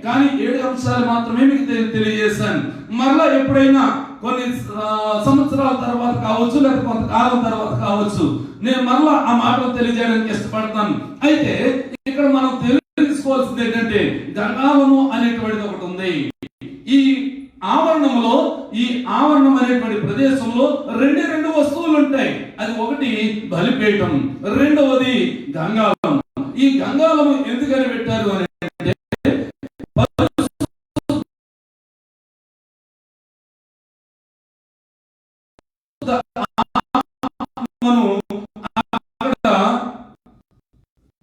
కానీ 7 అంశాలు మాత్రమే మీకు తెలియజేశాను. మరలా ఎప్పుడైనా కొన్ని సంవత్సరాల తర్వాత కావచ్చు, లేదా కొంతకాలం తర్వాత కావచ్చు, నేను మరలా ఆ మాటలు తెలియజేయడానికి ఇష్టపడతాను. అయితే ఇక్కడ మనం తెలుసుకోవాల్సింది ఏంటంటే గంగావము అనేటువంటిది ఒకటి ఉంది. ఈ ఆవరణంలో, ఈ ఆవరణం అనేటువంటి ప్రదేశంలో రెండు వస్తువులు ఉంటాయి. అది ఒకటి బలిపీఠం, రెండవది గంగాలం. ఈ గంగాలం ఎందుకని పెట్టారు అని అంటే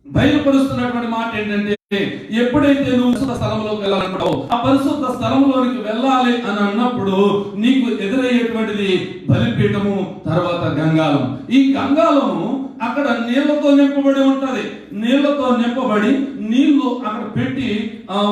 బయలుపరుస్తున్నటువంటి మాట ఏంటంటే, ఎప్పుడైతే నువ్వు పరిశుద్ధ స్థలంలోకి వెళ్ళాలనుకుంటావు, ఆ పరిశుద్ధ స్థలంలోనికి వెళ్ళాలి అని అన్నప్పుడు నీకు ఎదురయ్యేటువంటిది బలిపీఠము, తర్వాత గంగాలం. ఈ గంగాలము అక్కడ నీళ్లతో నింపబడి ఉంటది. నీళ్లతో నింపబడి నీళ్లు అక్కడ పెట్టి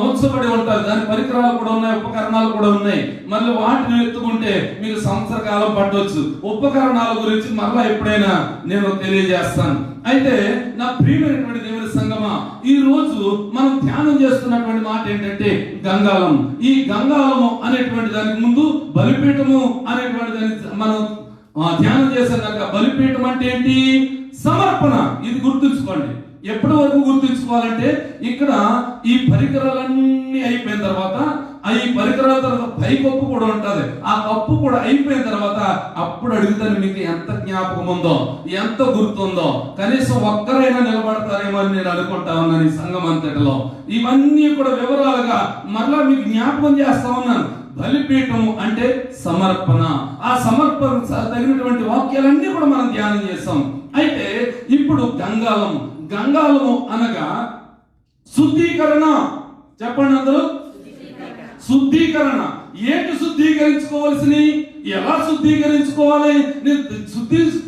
ఉంచబడి ఉంటది. దాని పరికరాలు కూడా ఉన్నాయి, ఉపకరణాలు కూడా ఉన్నాయి. మళ్ళీ వాటిని ఎత్తుకుంటే మీకు సంవత్సర కాలం పట్టవచ్చు. ఉపకరణాల గురించి మరలా ఎప్పుడైనా నేను తెలియజేస్తాను. అయితే నా ప్రియమైనటువంటి దేవుని సంగమా, ఈ రోజు మనం ధ్యానం చేస్తున్నటువంటి మాట ఏంటంటే గంగాలం. ఈ గంగాలము అనేటువంటి దానికి ముందు బలిపీఠము అనేటువంటి దాన్ని మనం ధ్యానం చేసేదాక. బలిపీఠం అంటే ఏంటి? సమర్పణ. ఇది గుర్తుంచుకోండి. ఎప్పటి వరకు గుర్తుంచుకోవాలంటే, ఇక్కడ ఈ పరికరాలన్నీ అయిపోయిన తర్వాత, ఈ పరికరాల తర్వాత పై కప్పు కూడా ఉంటది. ఆ కప్పు కూడా అయిపోయిన తర్వాత అప్పుడు అడుగుతాను, మీకు ఎంత జ్ఞాపకం ఉందో, ఎంత గుర్తుందో. కనీసం ఒక్కరైనా నిలబడతారేమో అని నేను అనుకుంటా ఉన్నాను ఈ సంఘం అంతటిలో. ఇవన్నీ కూడా వివరాలుగా మరలా మీకు జ్ఞాపకం చేస్తా ఉన్నాను. బలిపీఠము అంటే సమర్పణ. ఆ సమర్పణ తగినటువంటి వాక్యాలన్నీ కూడా మనం ధ్యానం చేస్తాం. అయితే ఇప్పుడు గంగాలం. గంగాలము అనగా శుద్ధీకరణ. చెప్పండి అందరూ. శుద్ధీకరణ. ఏంటి శుద్ధీకరించుకోవాల్సిన, ఎలా శుద్ధీకరించుకోవాలి,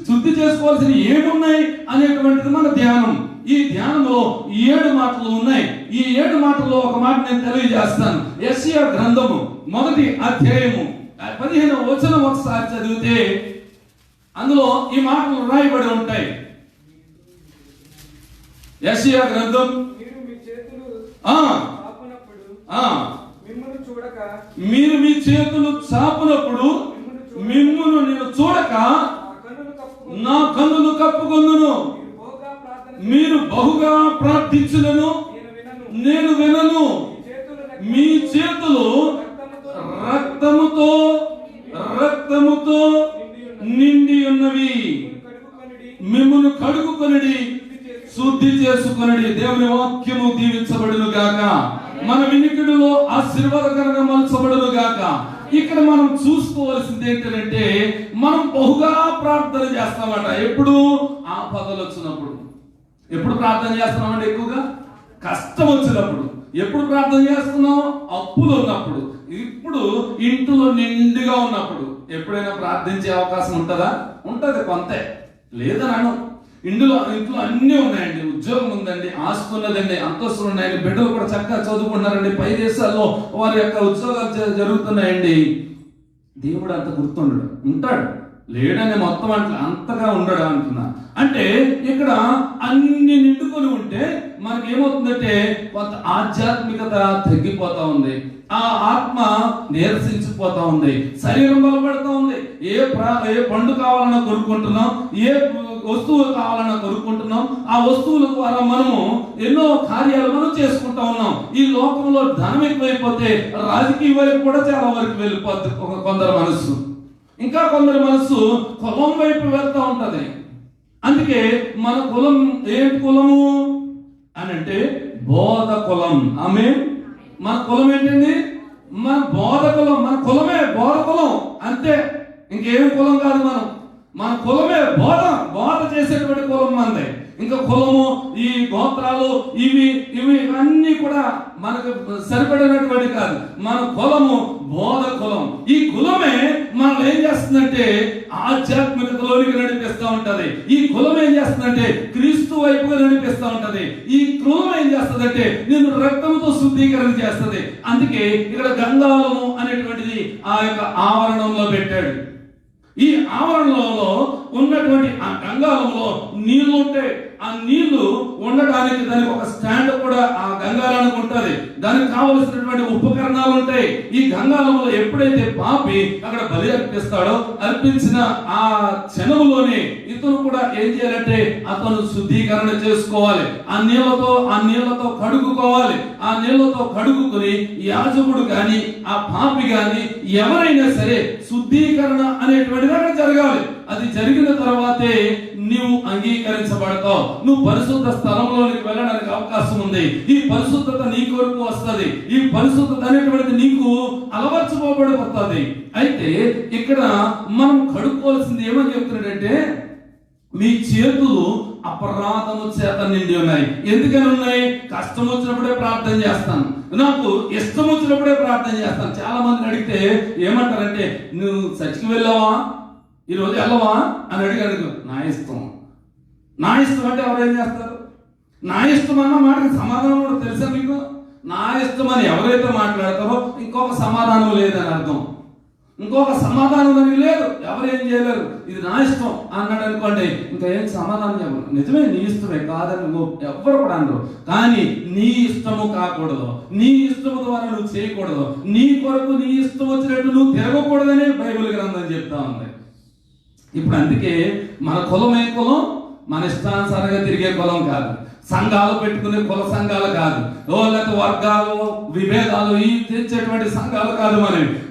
శుద్ధి చేసుకోవాల్సిన ఏమున్నాయి అనేటువంటిది మన ధ్యానం. ఈ ధ్యానంలో 7 మాటలు ఉన్నాయి. ఈ 7 మాటల్లో ఒక మాట నేను తెలియజేస్తాను. యెషయా గ్రంథము 1వ అధ్యాయము 15వ వచనం ఒకసారి చదివితే అందులో ఈ మాటలు రాయబడి ఉంటాయి. యెషయా గ్రంథం మీరు మీ చేతులు చాపునప్పుడు మిమ్మును నేను చూడక నా కన్నులు కప్పుకొందును. మీరు బహుగా ప్రార్థించులను నేను వినను. మీ చేతులు రక్తముతో నిండి ఉన్నవి. మిమ్మును కడుగుకొనడి, శుద్ధి చేసుకొనడి. దేవుని వాక్యము దీవించబడును గాక. మన వినికిడిలో ఆశీర్వాదకరంగా మలచబడును గాక. ఇక్కడ మనం చూసుకోవాల్సింది ఏంటంటే, మనం బహుగా ప్రార్థన చేస్తామట. ఎప్పుడు? ఆపదలు వచ్చినప్పుడు. ఎప్పుడు ప్రార్థన చేస్తున్నామంటే ఎక్కువగా కష్టం వచ్చినప్పుడు. ఎప్పుడు ప్రార్థన చేస్తున్నాం? అప్పులు ఉన్నప్పుడు. ఇప్పుడు ఇంట్లో నిండుగా ఉన్నప్పుడు. ఎప్పుడైనా ప్రార్థించే అవకాశం ఉంటుందా? ఉంటది, కొంతే. లేదనను. ఇంట్లో అన్నీ ఉన్నాయండి. ఉద్యోగం ఉందండి, ఆస్తి ఉన్నదండి, అంతస్తులు ఉన్నాయండి, బిడ్డలు కూడా చక్కగా చదువుకుంటున్నారండి, పై దేశాల్లో వారి యొక్క ఉద్యోగాలు జరుగుతున్నాయండి. దేవుడు అంత గుర్తుండడు. ఉంటాడు, లేడని మొత్తం అంతగా ఉండడు అంటున్నా. అంటే ఇక్కడ అన్ని నిండుకొని ఉంటే మనకి ఏమవుతుందంటే కొంత ఆధ్యాత్మికత తగ్గిపోతా ఉంది. ఆ ఆత్మ నీరసించిపోతా ఉంది. శరీరం బలపడుతూ ఉంది. ఏ పండు కావాలన్నా కొనుక్కుంటున్నాం, ఏ వస్తువులు కావాలన్నా కొనుక్కుంటున్నాం. ఆ వస్తువుల ద్వారా మనము ఎన్నో కార్యాలు మనం చేసుకుంటా ఉన్నాం. ఈ లోకంలో ధనం ఎక్కువైపోతే రాజకీయ వైపు కూడా చాలా వరకు వెళ్ళిపోద్ది కొందరు మనస్సు. ఇంకా కొందరి మనస్సు కులం వైపు వెళ్తా ఉంటది. అందుకే మన కులం ఏంటి? కులము అని అంటే బోధ కులం. ఆమె మన కులం ఏంటండి? మన బోధ కులం. మన కులమే బోధ కులం, అంతే. ఇంకేం కులం కాదు. మన కులమే బోధ చేసేటువంటి కులం మనది. ఇంకా కులము, ఈ గోత్రాలు, ఇవి అన్ని కూడా మనకు సరిపడినటువంటి కాదు. మన కులము బోధ కులం. ఈ కులమే మనం ఏం చేస్తుందంటే ఆధ్యాత్మికతలోనికి నడిపిస్తూ ఉంటది. ఈ కులం ఏం చేస్తుందంటే క్రీస్తు వైపుగా నడిపిస్తూ ఉంటది. ఈ కులం ఏం చేస్తుందంటే నిన్ను రక్తంతో శుద్ధీకరణ చేస్తుంది. అందుకే ఇక్కడ గంగాలము అనేటువంటిది ఆ యొక్క ఆవరణంలో పెట్టాడు. ఈ ఆవరణలో ఉన్నటువంటి ఆ గంగాలంలో నీళ్లు ఉంటాయి. ఆ నీళ్లు ఉండడానికి దానికి ఒక స్టాండ్ కూడా ఆ గంగాళానికి ఉంటది. దానికి కావలసినటువంటి ఉపకరణాలు ఉంటాయి. ఈ గంగాళంలో ఎప్పుడైతే పాపి అక్కడ బలి అర్పిస్తాడో, అర్పించిన ఆ క్షణంలోనే ఇతను కూడా ఏం చేయాలంటే అతను శుద్ధీకరణ చేసుకోవాలి. ఆ నీళ్లతో కడుగుకోవాలి. ఆ నీళ్లతో కడుగుకొని యాజకుడు గాని ఆ పాపి గాని ఎవరైనా సరే శుద్ధీకరణ అనేటువంటిది అక్కడ జరగాలి. అది జరిగిన తర్వాతే నీవు అంగీకరించబడతావు. నువ్వు పరిశుద్ధ స్థలంలోనికి వెళ్ళడానికి అవకాశం ఉంది. ఈ పరిశుద్ధత నీ కొరకు వస్తుంది. ఈ పరిశుద్ధత అనేటువంటిది నీకు అలవర్చుకోబడిపోతుంది. అయితే ఇక్కడ మనం కడుక్కోవాల్సింది ఏమని చెప్తున్నాడంటే, మీ చేతులు అపరాధము చేత నిండి ఉన్నాయి. ఎందుకని ఉన్నాయి? కష్టం వచ్చినప్పుడే ప్రార్థన చేస్తాను, నాకు ఇష్టం వచ్చినప్పుడే ప్రార్థన చేస్తాను. చాలా మందిని అడిగితే ఏమంటారంటే, నువ్వు చర్చికి వెళ్ళావా, ఈరోజు వెళ్ళవా అని అడిగాడు. నా ఇష్టం. నా ఇష్టం అంటే ఎవరేం చేస్తారు? నా ఇష్టం అన్న మాటకి సమాధానం కూడా తెలుసా మీకు? నా ఇష్టం అని ఎవరైతే మాట్లాడతారో ఇంకొక సమాధానం లేదని అర్థం. ఇంకొక సమాధానం దానికి లేదు, ఎవరేం చేయలేరు. ఇది నా ఇష్టం అన్నాడు అనుకోండి, ఇంకా ఏం సమాధానం చెప్పరు. నిజమే, నీ ఇష్టమే కాదని ఎవ్వరు కూడా అనరు. కానీ నీ ఇష్టము కాకూడదు, నీ ఇష్టము ద్వారా నువ్వు చేయకూడదు, నీ కొరకు నీ ఇష్టం వచ్చినట్టు నువ్వు తిరగకూడదని బైబిల్ గ్రంథం చెప్తా ఉంది. ఇప్పుడు అందుకే మన కులం ఏ కులం? మన ఇష్టానుసారంగా తిరిగే కులం కాదు. సంఘాలు పెట్టుకునే కుల సంఘాలు కాదు. లేకపోతే వర్గాలు విభేదాలు ఈ తెచ్చేటువంటి సంఘాలు కాదు.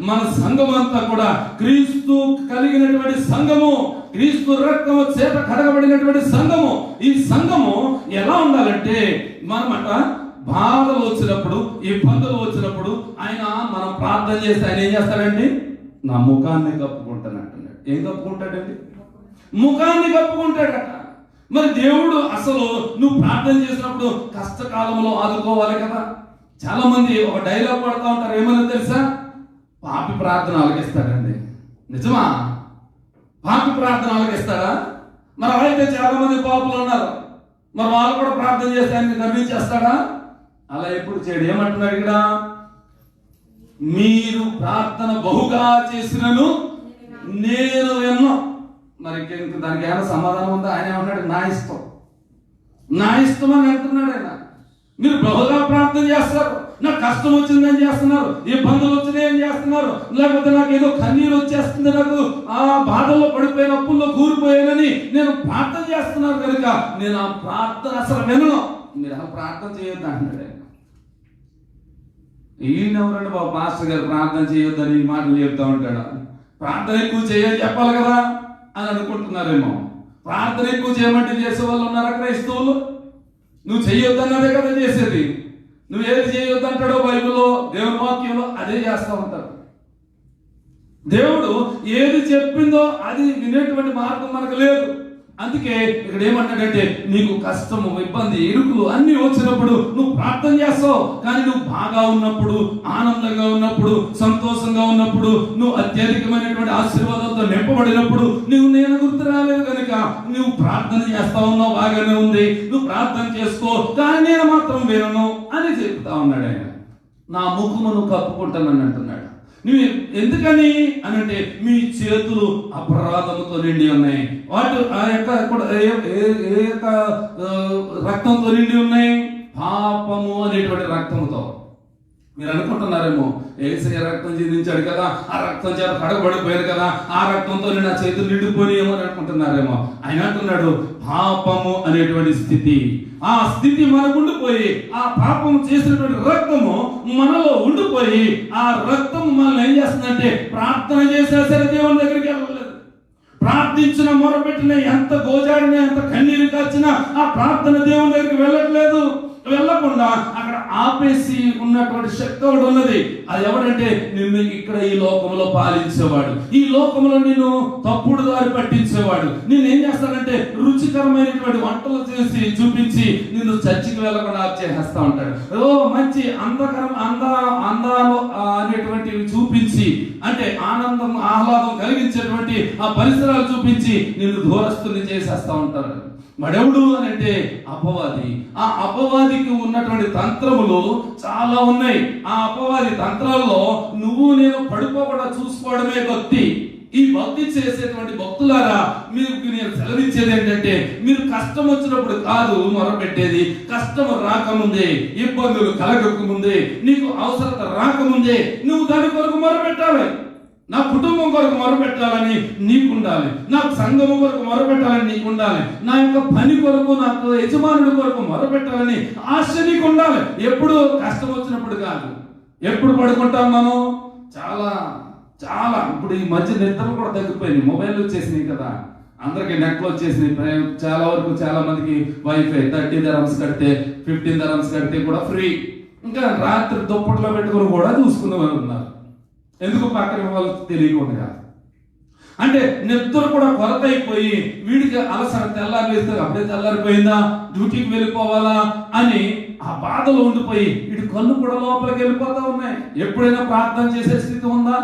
మన సంఘం అంతా కూడా క్రీస్తు కలిగినటువంటి సంఘము, క్రీస్తు రక్తము చేత కడగబడినటువంటి సంఘము. ఈ సంఘము ఎలా ఉండాలంటే, మనమట బాధలు వచ్చినప్పుడు, ఇబ్బందులు వచ్చినప్పుడు ఆయన మనం ప్రార్థన చేస్తే ఆయన ఏం చేస్తాడండి? నా ముఖాన్ని కప్పుకుంటాను అంటున్నాడు. ఏం కప్పుకుంటాడండి? ముఖాన్ని కప్పుకుంటాడట. మరి దేవుడు అసలు నువ్వు ప్రార్థన చేసినప్పుడు కష్టకాలంలో ఆదుకోవాలి కదా. చాలా మంది ఒక డైలాగ్ పడతా ఉంటారు, ఏమన్నా తెలుసా? పాపి ప్రార్థన ఆలకిస్తాడండి. నిజమా? పాపి ప్రార్థన ఆలకిస్తాడా? మరి అయితే చాలా మంది పాపులు ఉన్నారు, మరి వాళ్ళు కూడా ప్రార్థన చేస్తే ఆయన కరుణించేస్తాడా? అలా ఎప్పుడు చేయడు. ఏమంటున్నాడు ఇక్కడ? మీరు ప్రార్థన బహుగా చేసినను నేను విన్నా. మరి దానికి ఏమైనా సమాధానం ఉందా? ఆయన ఏమన్నాడు? నా ఇష్టం, నా ఇష్టం అని అంటున్నాడు ఆయన. మీరు బహుగా ప్రార్థన చేస్తారు, నాకు కష్టం వచ్చిందని చేస్తున్నారు, ఇబ్బందులు వచ్చినాయని చేస్తున్నారు, లేకపోతే నాకు ఏదో కన్నీరు వచ్చేస్తుంది, నాకు ఆ బాధల్లో పడిపోయిన అప్పుల్లో కూరిపోయానని నేను ప్రార్థన చేస్తున్నాను కనుక నేను ఆ ప్రార్థన అసలు వినను. మీరు అసలు ప్రార్థన చేయొద్దు అంటున్నాడు ఆయన. ఈయన ఎవరండి బాబు పాస్టర్ గారు ప్రార్థన చేయొద్దని ఈ మాటలు చెప్తా ఉంటాడు. ప్రార్థన ఎక్కువ చేయని చెప్పాలి కదా అని అనుకుంటున్నారేమో. ప్రార్థన ఎక్కువ చేయమంటే చేసే వాళ్ళు ఉన్నారా క్రైస్తవులు? నువ్వు చెయ్యొద్దన్నదే కదా చేసేది. నువ్వు ఏది చేయొద్దు అంటాడో బైబిల్లో, దేవుని వాక్యంలో అదే చేస్తూ ఉంటారు. దేవుడు ఏది చెప్పిందో అది వినేటువంటి మార్గం మనకు లేదు. అందుకే ఇక్కడ ఏమంటాడంటే, నీకు కష్టము, ఇబ్బంది, ఇరుకులు అన్ని వచ్చినప్పుడు నువ్వు ప్రార్థన చేస్తావు. కానీ నువ్వు బాగా ఉన్నప్పుడు, ఆనందంగా ఉన్నప్పుడు, సంతోషంగా ఉన్నప్పుడు, నువ్వు అత్యధికమైనటువంటి ఆశీర్వాదాలతో నింపబడినప్పుడు నువ్వు నేను గుర్తు రాలేదు కనుక నువ్వు ప్రార్థన చేస్తా ఉన్నావు, బాగానే ఉంది, నువ్వు ప్రార్థన చేసుకో, కానీ నేను మాత్రం వినను అని చెప్తా ఉన్నాడు ఆయన. నా ముఖమును కప్పుకుంటానని అంటున్నాడు. నువ్వు ఎందుకని అని అంటే, మీ చేతులు అపరాధముతో నిండి ఉన్నాయి. వాటి ఆ యొక్క రక్తంతో నిండి ఉన్నాయి, పాపము అనేటువంటి రక్తంతో. మీరు అనుకుంటున్నారేమో, యేసయ్య రక్తం చిందించాడు కదా, ఆ రక్తం చేత కడగబడిపోయారు కదా, ఆ రక్తంతో నా చేతులు నిండిపోయామో అని అనుకుంటున్నారేమో. ఆయన అంటున్నాడు, పాపము అనేటువంటి స్థితి, ఆ స్థితి మనకు ఉండిపోయి, ఆ పాపము చేసినటువంటి రక్తము మనలో ఉండిపోయి, ఆ రక్తము మనల్ని ఏం చేస్తుందంటే, ప్రార్థన చేసినా సరే దేవుని దగ్గరికి వెళ్ళలేదు. ప్రార్థించిన మొరపెట్టిన, ఎంత గోజాడినా, ఎంత కన్నీరు కాచినా ఆ ప్రార్థన దేవుని దగ్గరికి వెళ్ళట్లేదు. వెళ్ళకుండా అక్కడ ఆపేసి ఉన్నటువంటి శక్తి ఒకటి ఉన్నది. అది ఎవరంటే, నిన్ను ఇక్కడ ఈ లోకంలో పాలించేవాడు, ఈ లోకంలో నిన్ను తప్పుడు దారి పట్టించేవాడు. నేను ఏం చేస్తానంటే, రుచికరమైనటువంటి వంటలు చేసి చూపించి నిన్ను చర్చికి వెళ్ళకుండా చేసేస్తా ఉంటాడు. మంచి అందాలు అనేటువంటివి చూపించి, అంటే ఆనందం ఆహ్లాదం కలిగించేటువంటి ఆ పరిసరాలు చూపించి నిన్ను దూరస్తుని చేసేస్తా ఉంటారు. మడెవడు అని అంటే అపవాది. ఆ అపవాదికి ఉన్నటువంటి తంత్రములు చాలా ఉన్నాయి. ఆ అపవాది తంత్రాల్లో నువ్వు నేను పడిపోకుండా చూసుకోవడమే భక్తి. ఈ భక్తి చేసేటువంటి భక్తులారా, మీకు నేను సెలవిచ్చేది ఏంటంటే, మీరు కష్టం వచ్చినప్పుడు కాదు మొరపెట్టేది, కష్టం రాకముందే, ఇబ్బందులు కలగకముందే, నీకు అవసరత రాకముందే నువ్వు దాని కొరకు మొరపెట్టాలి. నా కుటుంబం కొరకు మొరపెట్టాలని నీకుండాలి, నా సంఘము కొరకు మొరపెట్టాలని నీకుండాలి, నా యొక్క పని కొరకు, నాకు యజమానుడి కొరకు మొరపెట్టాలని ఆశ నీకు ఉండాలి. ఎప్పుడు కష్టం వచ్చినప్పుడు కాదు. ఎప్పుడు పడుకుంటాం మనం? చాలా చాలా ఇప్పుడు ఈ మధ్య నిద్రలు కూడా తగ్గిపోయినాయి, మొబైల్ వచ్చేసినాయి కదా, అందరికి నెట్లు వచ్చేసినాయి. చాలా వరకు చాలా మందికి వైఫై 30 dirhams కడితే 15 dirhams కడితే కూడా ఫ్రీ. ఇంకా రాత్రి దుప్పట్లో పెట్టుకుని కూడా చూసుకునే వాళ్ళు ఉన్నారు. ఎందుకు? పక్కన వాళ్ళు తెలియకుండా. అంటే నిద్ర కూడా కొరత అయిపోయి వీడికి అలసట, తెల్లారి వేస్తే అప్పుడే తెల్లారిపోయిందా, డ్యూటీకి వెళ్ళిపోవాలా అని ఆ బాధలో ఉండిపోయి వీడి కళ్ళు కూడా లోపలికి వెళ్ళిపోతా ఉన్నాయి. ఎప్పుడైనా ప్రార్థన చేసే స్థితి ఉందా?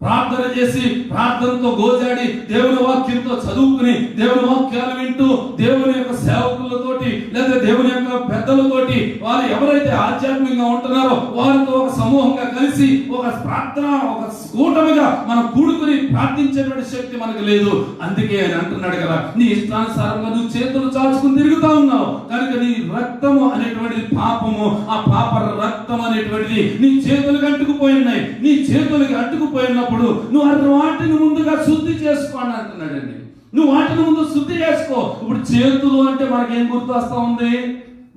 ప్రార్థన చేసి ప్రార్థనతో గోజాడి దేవుని వాక్యంతో చదువుకుని దేవుని వాక్యాలు వింటూ దేవుని యొక్క సేవకులతోటి లేదా దేవుని యొక్క పెద్దలతోటి వారు ఎవరైతే ఆధ్యాత్మికంగా ఉంటున్నారో వారితో ఒక సమూహంగా కలిసి ఒక ప్రార్థన, ఒక కూటమిగా మనం కూడుకుని ప్రార్థించేటువంటి శక్తి మనకు లేదు. అందుకే ఆయన అంటున్నాడు కదా, నీ ఇష్టానుసారంగా నువ్వు చేతులు చాచుకుని తిరుగుతా ఉన్నావు కనుక నీ రక్తము అనేటువంటిది పాపము, ఆ పాప రక్తం అనేటువంటిది నీ చేతులకు అంటుకుపోయి ఉన్నాయి. నీ చేతులకి అంటుకుపోయినప్పుడు నువ్వు వాటిని ముందుగా శుద్ధి చేసుకో అని అంటున్నాడండి. నువ్వు వాటిని ముందు శుద్ధి చేసుకో. ఇప్పుడు చేతులు అంటే మనకేం గుర్తు వస్తా ఉంది?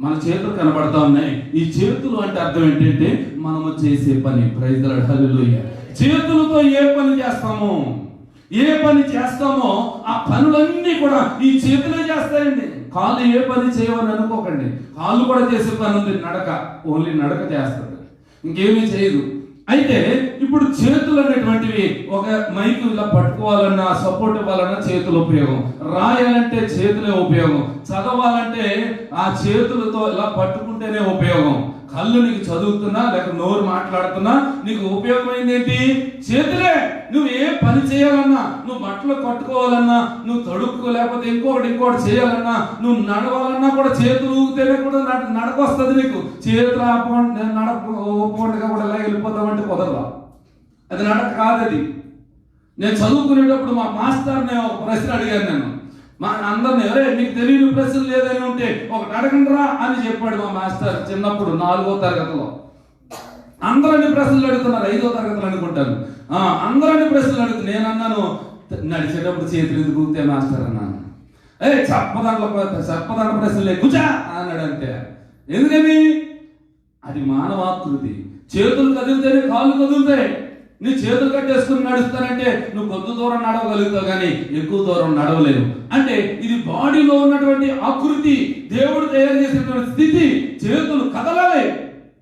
మన చేతులు కనబడతా ఉన్నాయి. ఈ చేతులు అంటే అర్థం ఏంటంటే మనము చేసే పని. ప్రైజ్ ది లార్డ్, హల్లెలూయా. చేతులతో ఏ పని చేస్తామో, ఏ పని చేస్తామో ఆ పనులన్నీ కూడా ఈ చేతులే చేస్తాయండి. కాళ్ళు ఏ పని చేయవని అనుకోకండి, కాళ్ళు కూడా చేసే పని ఉంది. నడక, ఓన్లీ నడక చేస్తుంది, ఇంకేమీ చేయదు. అయితే ఇప్పుడు చేతులు అనేటువంటివి ఒక మైకు ఇలా పట్టుకోవాలన్నా, సపోర్ట్ ఇవ్వాలన్నా చేతులు ఉపయోగం, రాయాలంటే చేతులే ఉపయోగం, చదవాలంటే ఆ చేతులతో ఇలా పట్టుకుంటేనే ఉపయోగం. కళ్ళు నీకు చదువుతున్నా లేక నోరు మాట్లాడుతున్నా నీకు ఉపయోగమైంది ఏంటి? చేతులే. నువ్వు ఏ పని చేయాలన్నా, నువ్వు బట్టలు కట్టుకోవాలన్నా, నువ్వు తడుక్కో లేకపోతే ఇంకోటి చేయాలన్నా, నువ్వు నడవాలన్నా కూడా చేతులు ఊగితేనే కూడా నడక వస్తుంది నీకు. చేతులు ఒప్పుకుండగా కూడా ఇలా వెళ్ళిపోతామంటే కుదరదా? అది నడక కాదు. అది నేను చదువుకునేటప్పుడు మా మాస్టర్ని ఒక ప్రశ్న అడిగాను. నేను మా అందరిని, అరే మీకు తెలియని ప్రశ్న లేదని ఉంటే ఒకటి అడగండిరా అని చెప్పాడు మా మాస్టర్. చిన్నప్పుడు 4వ తరగతిలో అందరన్ని ప్రశ్నలు అడుగుతున్నారు, 5వ తరగతిలో అనుకుంటాను. అందరన్ని ప్రశ్నలు అడుగుతున్నారు. నేను అన్నాను, నడిచేటప్పుడు చేతులు ఎందుకు ఊగితే మాస్టర్ అన్నాను. చెప్పదండ ప్రశ్నలే కూర్చా అన్నాడు. అంతే. ఎందుకని? అది మానవాకృతి. చేతులు కదిలితేనే కాళ్ళు కదులుతాయి. నీ చేతులు కట్టేసుకుని నడుస్తానంటే నువ్వు కొద్ది దూరం నడవగలుగుతావు కానీ ఎక్కువ దూరం నడవలేవు. అంటే ఇది బాడీలో ఉన్నటువంటి ఆకృతి, దేవుడు తయారు చేసినటువంటి స్థితి. చేతులు కదలాలి.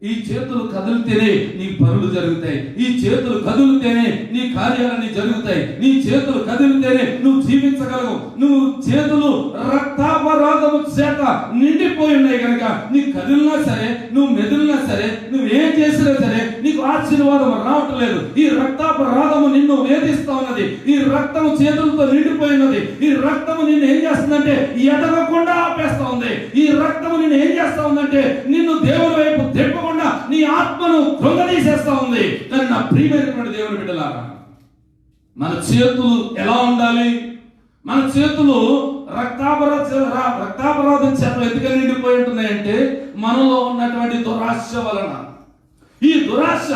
ఈ చేతులు కదిలితేనే నీ పనులు జరుగుతాయి. ఈ చేతులు కదిలితేనే నీ కార్యాలన్నీ జరుగుతాయి. నీ చేతులు కదిలితేనే నువ్వు జీవించగలవు. నువ్వు చేతులు రక్తాపరాధము చేత నిండిపోయి ఉన్నాయి కనుక నీ కదిలినా సరే, నువ్వు మెదిలినా సరే, నువ్వు ఏం చేసినా సరే నీకు ఆశీర్వాదం రావట్లేదు. ఈ రక్తాపరాధము నిన్ను వేధిస్తా ఉన్నది. ఈ రక్తము చేతులతో నిండిపోయినది. ఈ రక్తము నిన్ను ఏం చేస్తుందంటే ఎదగకుండా ఆపేస్తా ఉంది. ఈ రక్తము నిన్ను ఏం చేస్తా ఉందంటే నిన్ను దేవుని వైపు తిప్పకుండా నీ ఆత్మను కృంగదీసేస్తా ఉంది. కానీ నా ప్రియమైనటువంటి దేవుని బిడ్డలారా, మన చేతులు ఎలా ఉండాలి? మన చేతులు రక్తాపరాధం చేత ఎందుకని నిండిపోయి ఉంటున్నాయంటే మనలో ఉన్నటువంటి దురాశ వలన. ఈ దురాశ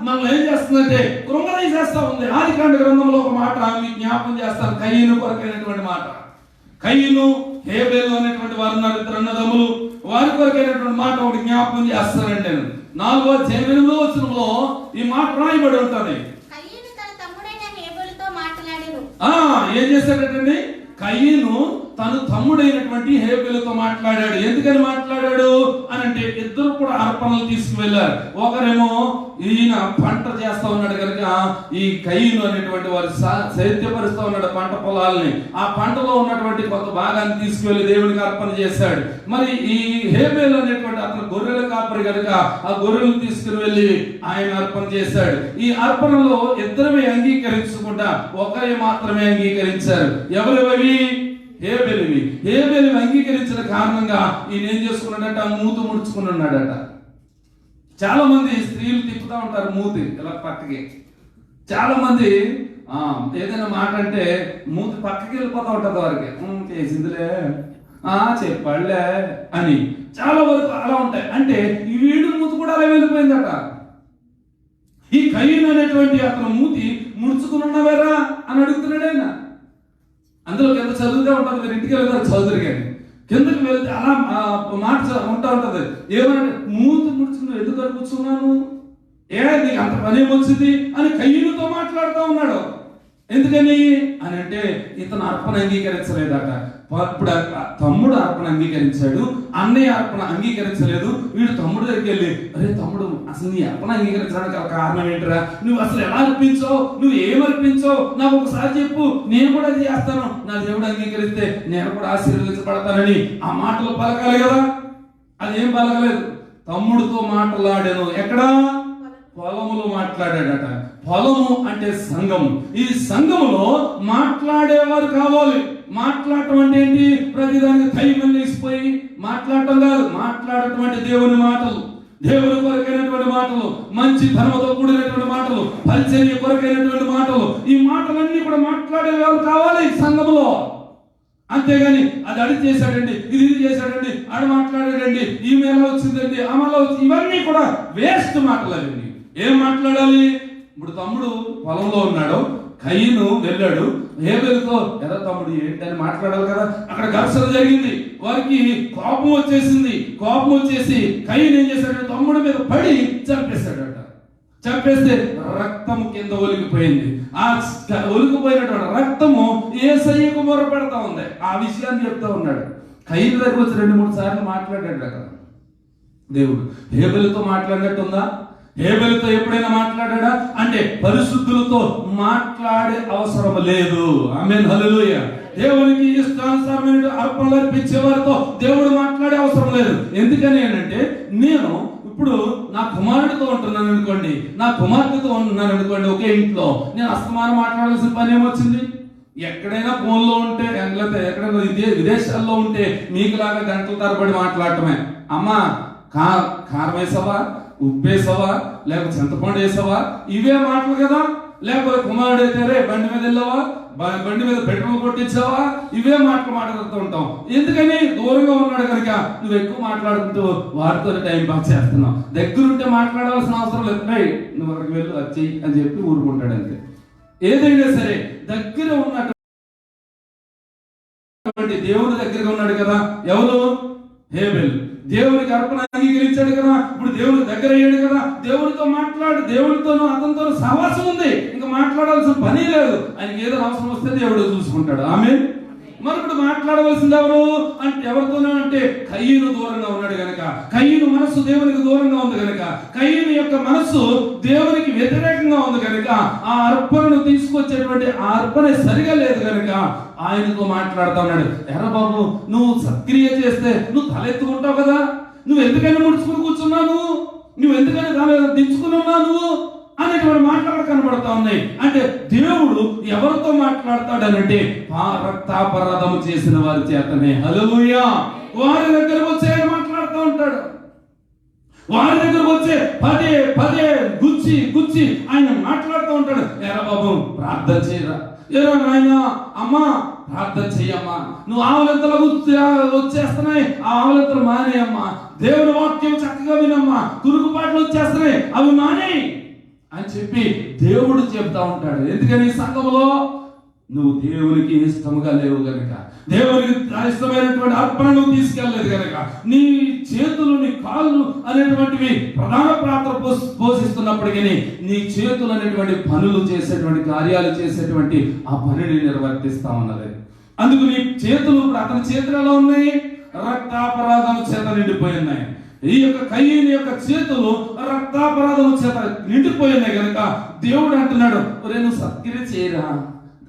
మనల్ని ఏం చేస్తుందంటే కృంగదీసేస్తా ఉంది. ఆదికాండ గ్రంథంలో ఒక మాట మీకు జ్ఞాపకం చేస్తాను, కయీను కొరకైనటువంటి మాట. కయీను, హేబెలు అనేటువంటి వారు ఉన్నారు, 2 అన్నదమ్ములు. వారి కొరకైనటువంటి మాట ఒకటి జ్ఞాపకం చేస్తానండి. నేను 4వ అధ్యాయం 8వ వచనంలో ఈ మాట రాయబడి ఉంటుంది. ఏం చేశాడటండి? కయీను తను తమ్ముడైనటువంటి హేబెలుతో మాట్లాడాడు. ఎందుకని మాట్లాడాడు అని అంటే ఇద్దరు కూడా అర్పణలు తీసుకువెళ్ళారు. ఒకరేమో ఈయన పంట చేస్తా ఉన్నాడు కనుక ఈ కయీను అనేటువంటి వారు సేద్యపరుస్తూ ఉన్నాడు పంట పొలాలని. ఆ పంటలో ఉన్నటువంటి కొంత భాగాన్ని తీసుకువెళ్ళి దేవునికి అర్పణ చేశాడు. మరి ఈ హేబెలు అనేటువంటి అతను గొర్రెల కాపరి కనుక ఆ గొర్రెలు తీసుకుని వెళ్ళి ఆయన అర్పణ చేశాడు. ఈ అర్పణలో ఇద్దరమే అంగీకరించకుండా ఒకరే మాత్రమే అంగీకరించారు. ఎవరెవరి? హేబెలువి. హేబెలువి అంగీకరించిన కారణంగా ఈయన ఏం చేసుకున్నాడట? మూతు ముడుచుకుని ఉన్నాడట. చాలా మంది స్త్రీలు తిప్పుతా ఉంటారు మూతి ఇలా పక్కకి. చాలా మంది ఏదైనా మాట అంటే మూతి పక్కకి వెళ్ళిపోతా ఉంటుంది వారికి, చేసిందిలే చెప్పాడులే అని. చాలా వరకు అలా ఉంటాయి. అంటే ఈ వీడు మూతి కూడా అలా వెళ్ళిపోయిందట. ఈ కయీను అనేటువంటి అతను మూతి ముడుచుకుని ఉన్నవేరా అని అడుగుతున్నాడు ఆయన. అందులో కింద చదువుతూ ఉంటుంది, మీరు ఇంటికి వెళ్తారు చదువుతారు కానీ కిందకి వెళ్తే అలా మాట ఉంటా ఉంటది. ఏమనంటే మూతి ముడుచుకుని ఎందుకు కూర్చున్నాను, నీకు అంత పని ఏమొచ్చింది అని కయీనుతో మాట్లాడుతూ ఉన్నాడు. ఎందుకని అని అంటే ఇతను అర్పణ అంగీకరించలేదట. ఇప్పుడు తమ్ముడు అర్పణ అంగీకరించాడు, అన్నయ్య అర్పణ అంగీకరించలేదు. వీడు తమ్ముడు దగ్గరికి వెళ్ళి, అరే తమ్ముడు, అసలు నీ అర్పణ అంగీకరించడానికి కారణం ఏంటిరా, నువ్వు అసలు ఎలా అర్పించావు, నువ్వు ఏమర్పించావు నాకు ఒకసారి చెప్పు, నేను కూడా అది చేస్తాను, నా దేవుడు అంగీకరిస్తే నేను కూడా ఆశీర్వదించబడతానని ఆ మాటలు పలకాలి కదా. అదేం పలకలేదు. తమ్ముడితో మాట్లాడాను ఎక్కడా, పొలములో మాట్లాడాడట. పొలము అంటే సంఘం. ఈ సంఘములో మాట్లాడేవారు కావాలి. మాట్లాడటం అంటే ఏంటి, ప్రతిదానికి కైమలు వేసిపోయి మాట్లాడటం కాదు. మాట్లాడటం అంటే దేవుని మాటలు, దేవుని కొరకైనటువంటి మాటలు, మంచి ధర్మతో కూడినటువంటి మాటలు, పరిచర్య కొరకైనటువంటి మాటలు. ఈ మాటలన్నీ కూడా మాట్లాడేవారు కావాలి సంఘములో. అంతేగాని అది అడి చేశాడండి, ఇది చేశాడండి, ఆడు మాట్లాడాడండి, ఈమె ఎలా వచ్చిందండి, ఆమెలా వచ్చింది, ఇవన్నీ కూడా వేస్ట్ మాటలు. అవి ఏం మాట్లాడాలి? ఇప్పుడు తమ్ముడు పొలంలో ఉన్నాడు, కయీను వెళ్ళాడు, హేబెలుతో ఎరా తమ్ముడు ఏంటని మాట్లాడాలి కదా. అక్కడ ఘర్షణ జరిగింది, వారికి కోపం వచ్చేసింది. కోపం వచ్చేసి కయీను ఏం చేశాడు, తమ్ముడి మీద పడి చంపేశాడట. చంపేస్తే రక్తము కింద ఒలికిపోయింది. ఆ ఒలికిపోయినటువంటి రక్తము యేసయ్యకు మొరపెడతా ఉంది. ఆ విషయాన్ని చెప్తా ఉన్నాడు. కయీను దగ్గర వచ్చి 2-3 సార్లు మాట్లాడాడు కదా దేవుడు. హేబెలుతో మాట్లాడినట్టుందా? హేబెలుతో ఎప్పుడైనా మాట్లాడా అంటే పరిశుద్ధులతో మాట్లాడే అవసరం లేదు. ఆమేన్, హల్లెలూయా. దేవునికి ఇష్టానుసారమైన అర్పణలు అర్పించే వారితో దేవుడు మాట్లాడే అవసరం లేదు. ఎందుకని అంటే నేను ఇప్పుడు నా కుమారుడితో ఉంటున్నాను అనుకోండి, నా కుమార్తెతో ఉంటున్నాను అనుకోండి, ఒకే ఇంట్లో, నేను అస్తమానం మాట్లాడాల్సిన పని ఏమొచ్చింది? ఎక్కడైనా ఫోన్లో ఉంటే, లేకపోతే ఎక్కడైనా విదేశాల్లో ఉంటే మీకులాగా గంటల తరబడి మాట్లాడటమే. అమ్మా కారం వేసావా, ఉప్పు వేసావా, లేకపోతే చింతపండు వేసావా, ఇవే మాటలు కదా. లేకపోతే కుమారుడు అయితే రే బండి మీద వెళ్ళావా, బండి మీద పెట్రోల్ కొట్టించావా, ఇవే మాట్లాడుతూ ఉంటాం. ఎందుకని దూరంగా ఉన్నాడు కనుక నువ్వు ఎక్కువ మాట్లాడుకుంటూ వారితో టైం పాస్ చేస్తున్నావు. దగ్గరుంటే మాట్లాడాల్సిన అవసరం లేదు, నువ్వు అక్కడికి వెళ్ళి వచ్చి అని చెప్పి ఊరుకుంటాడు అంతే. ఏదైనా సరే దగ్గర ఉన్నటువంటి దేవుని దగ్గరగా ఉన్నాడు కదా. ఎవరు? హేబెల్. దేవునికి అర్పణ అంగీకరించాడు కదా, ఇప్పుడు దేవునికి దగ్గర అయ్యాడు కదా. దేవుడితో మాట్లాడు, దేవుడితోనూ అతనితో సహవాసం ఉంది, ఇంకా మాట్లాడాల్సిన పని లేదు. ఆయనకి ఏదైనా అవసరం వస్తే దేవుడు చూసుకుంటాడు. ఆమేన్. మరి ఇప్పుడు మాట్లాడవలసింది ఎవరు అంటే ఎవరితోనూ అంటే కయీను దూరంగా ఉన్నాడు కనుక, కయీను మనస్సు దేవునికి దూరంగా ఉంది కనుక, కయీను యొక్క మనస్సు దేవునికి వ్యతిరేకంగా ఉంది కనుక, ఆ అర్పణను తీసుకొచ్చేటువంటి ఆ అర్పణ సరిగా లేదు కనుక ఆయనతో మాట్లాడుతూ ఉన్నాడు. ఎర్ర బాబు, నువ్వు సత్క్రియ చేస్తే నువ్వు తలెత్తుకుంటావు కదా, నువ్వు ఎందుకని ముడుచుకుని కూర్చున్నావు, నువ్వు ఎందుకని తల దించుకుని ఉన్నావు అనేటువంటి మాటలు కనబడతా ఉన్నాయి. అంటే దేవుడు ఎవరితో మాట్లాడతాడనంటే రక్తాపరాధము చేసిన వారి చేతనే. హల్లెలూయా. వారి దగ్గర వచ్చే మాట్లాడుతూ ఉంటాడు. వారి దగ్గర వచ్చే పదే పదే గుచ్చి గుచ్చి ఆయన మాట్లాడుతూ ఉంటాడు. ఎరా బాబు ప్రార్థన చేయరా, ఏరా నాయన, అమ్మా ప్రార్థన చెయ్యమ్మా, నువ్వు ఆవలింతలు వచ్చేస్తున్నాయి, ఆ ఆవలింతలు మానేయమ్మా, దేవుని వాక్యం చక్కగా వినమ్మా, కురుకుపాట్లు వచ్చేస్తున్నాయి అవి మానే అని చెప్పి దేవుడు చెప్తా ఉంటాడు. ఎందుకని సంఘములో నువ్వు దేవునికి ఇష్టముగా లేవు గనక, దేవునికి ఇష్టమైనటువంటి అర్పణ నువ్వు తీసుకెళ్ళలేదు కనుక, నీ చేతులు నీ కాళ్ళు అనేటువంటివి ప్రధాన పాత్ర పోషిస్తున్నప్పటికీ నీ చేతులు అనేటువంటి పనులు చేసేటువంటి కార్యాలు చేసేటువంటి ఆ పనిని నిర్వర్తిస్తా ఉన్నది. అందుకు నీ చేతులు అతని చేతులు ఎలా ఉన్నాయి? రక్తాపరాధం చేత నిండిపోయి ఉన్నాయి. ఈ యొక్క కయీను యొక్క చేతులు రక్తాపరాధం చేత నిండిపోయినాయి కనుక దేవుడు అంటున్నాడు, ఒరే నువ్వు సత్క్రియ చేయరా.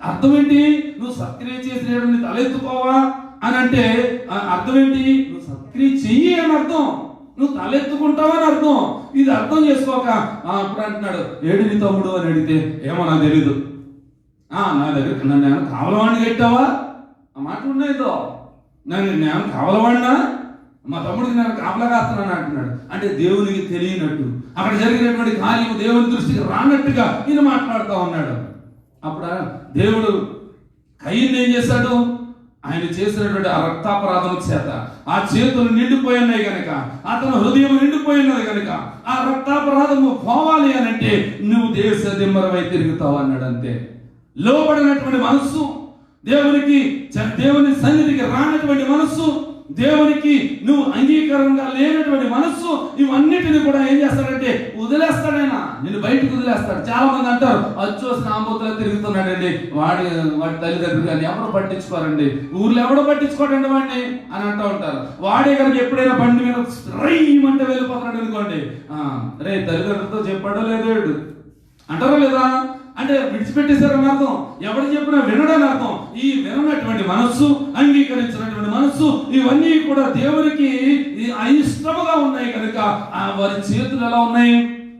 అర్థం ఏంటి? నువ్వు సత్క్రియ చేసిన తలెత్తుకోవా అని అంటే అర్థం ఏంటి? నువ్వు సత్క్రియ చెయ్యి అని అర్థం, నువ్వు తలెత్తుకుంటావా అని అర్థం. ఇది అర్థం చేసుకోక అప్పుడు అంటున్నాడు, ఏడు నీ తమ్ముడు అని అడిగితే ఏమో నాకు తెలీదు, నా దగ్గర నన్ను ఏమైనా కావలవాడిని కట్టావా, ఆ మాట ఉన్నాయితో, నేను ఏమైనా కావలవాడినా, మా తమ్ముడికి నేను కాపలా కాస్తున్నాను అంటున్నాడు. అంటే దేవునికి తెలియనట్టు, అక్కడ జరిగినటువంటి కార్యం దేవుని దృష్టికి రానట్టుగా ఈయన మాట్లాడుతూ ఉన్నాడు. అప్పుడు దేవుడు కయ్యను ఏం చేశాడు? ఆయన చేసినటువంటి ఆ రక్తాపరాధం చేత ఆ చేతులు నిండిపోయి ఉన్నాయి కనుక, అతను హృదయం నిండిపోయి ఉన్నది కనుక, ఆ రక్తాపరాధము పోవాలి అని అంటే నువ్వు దేశ దిమ్మరమై తిరుగుతావు అన్నాడు. అంతే. లోబడినటువంటి మనస్సు, దేవుని సన్నిధికి రానటువంటి మనస్సు, దేవునికి నువ్వు అంగీకారంగా లేనటువంటి మనస్సు, ఇవన్నిటిని కూడా ఏం చేస్తాడంటే వదిలేస్తాడైనా, నేను బయటకు వదిలేస్తాడు. చాలా మంది అంటారు అచ్చోసిన ఆంబోతులో తిరుగుతున్నాడండి, వాడి తల్లిదండ్రులు కానీ ఎవరు పట్టించుకోరండి, ఊర్లో ఎవడో పట్టించుకోడండి వాడిని అని అంటూ ఉంటారు. వాడే కనుక ఎప్పుడైనా బండి మీద రైమంటే వెళ్ళిపోతున్నాడు అనుకోండి, రే తల్లిదండ్రులతో చెప్పాడో లేదేడు అంటారా లేదా? అంటే విడిచిపెట్టేశారని అర్థం. ఎవరు చెప్పినా వినడని అర్థం. ఈ విననటువంటి మనస్సు, అంగీకరించినటువంటి మనస్సు, ఇవన్నీ కూడా దేవునికి అయిష్టముగా ఉన్నాయి కనుక వారి చేతులు ఎలా ఉన్నాయి?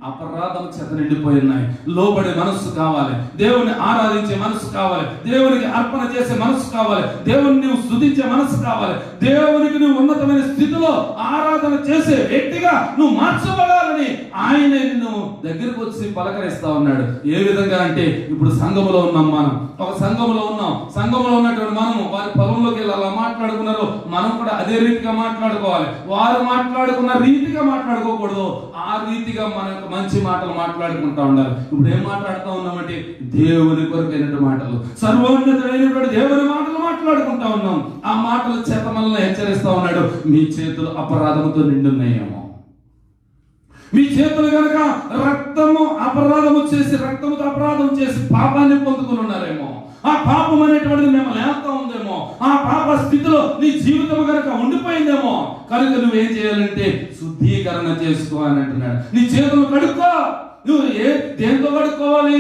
అపరాధం చేత నిండిపోయి ఉన్నాయి. లోబడే మనస్సు కావాలి, దేవుని ఆరాధించే మనస్సు కావాలి, దేవునికి అర్పణ చేసే మనస్సు కావాలి, దేవుని నువ్వు స్తుతించే మనస్సు కావాలి, దేవునికి నువ్వు ఉన్నతమైన స్థితిలో ఆరాధన చేసే వ్యక్తిగా నువ్వు మార్చబడాలని ఆయన నిన్ను దగ్గరకు వచ్చి పలకరిస్తా ఉన్నాడు. ఏ విధంగా అంటే, ఇప్పుడు సంఘములో ఉన్నాం, మనం ఒక సంఘములో ఉన్నాం. సంఘములో ఉన్నటువంటి మనము వారి పొలంలోకి వెళ్ళి అలా మాట్లాడుకున్నారు, మనం కూడా అదే రీతిగా మాట్లాడుకోవాలి. వారు మాట్లాడుకున్న రీతిగా మాట్లాడుకోకూడదు, ఆ రీతిగా మన మంచి మాటలు మాట్లాడుకుంటా ఉండాలి. ఇప్పుడు ఏం మాట్లాడుతూ ఉన్నామంటే దేవుని కొరకైనటువంటి మాటలు, సర్వోన్నతమైనటువంటి దేవుని మాటలు మాట్లాడుకుంటా ఉన్నాం. ఆ మాటలు చేత మనల్ని హెచ్చరిస్తా ఉన్నాడు. మీ చేతులు అపరాధముతో నిండున్నాయేమో, మీ చేతులు కనుక రక్తముతో అపరాధం చేసి పాపాన్ని పొందుకుని ఉన్నారేమో, ఆ పాపం అనేటువంటిది మిమ్మల్ని లేస్తా ఉందేమో, ఆ పాప స్థితిలో నీ జీవితం కనుక ఉండిపోయిందేమో, కనుక నువ్వేం చేయాలంటే శుద్ధీకరణ చేసుకో అని అంటున్నాడు. నీ చేతులు కడుక్కో. నువ్వు దేంతో కడుక్కోవాలి?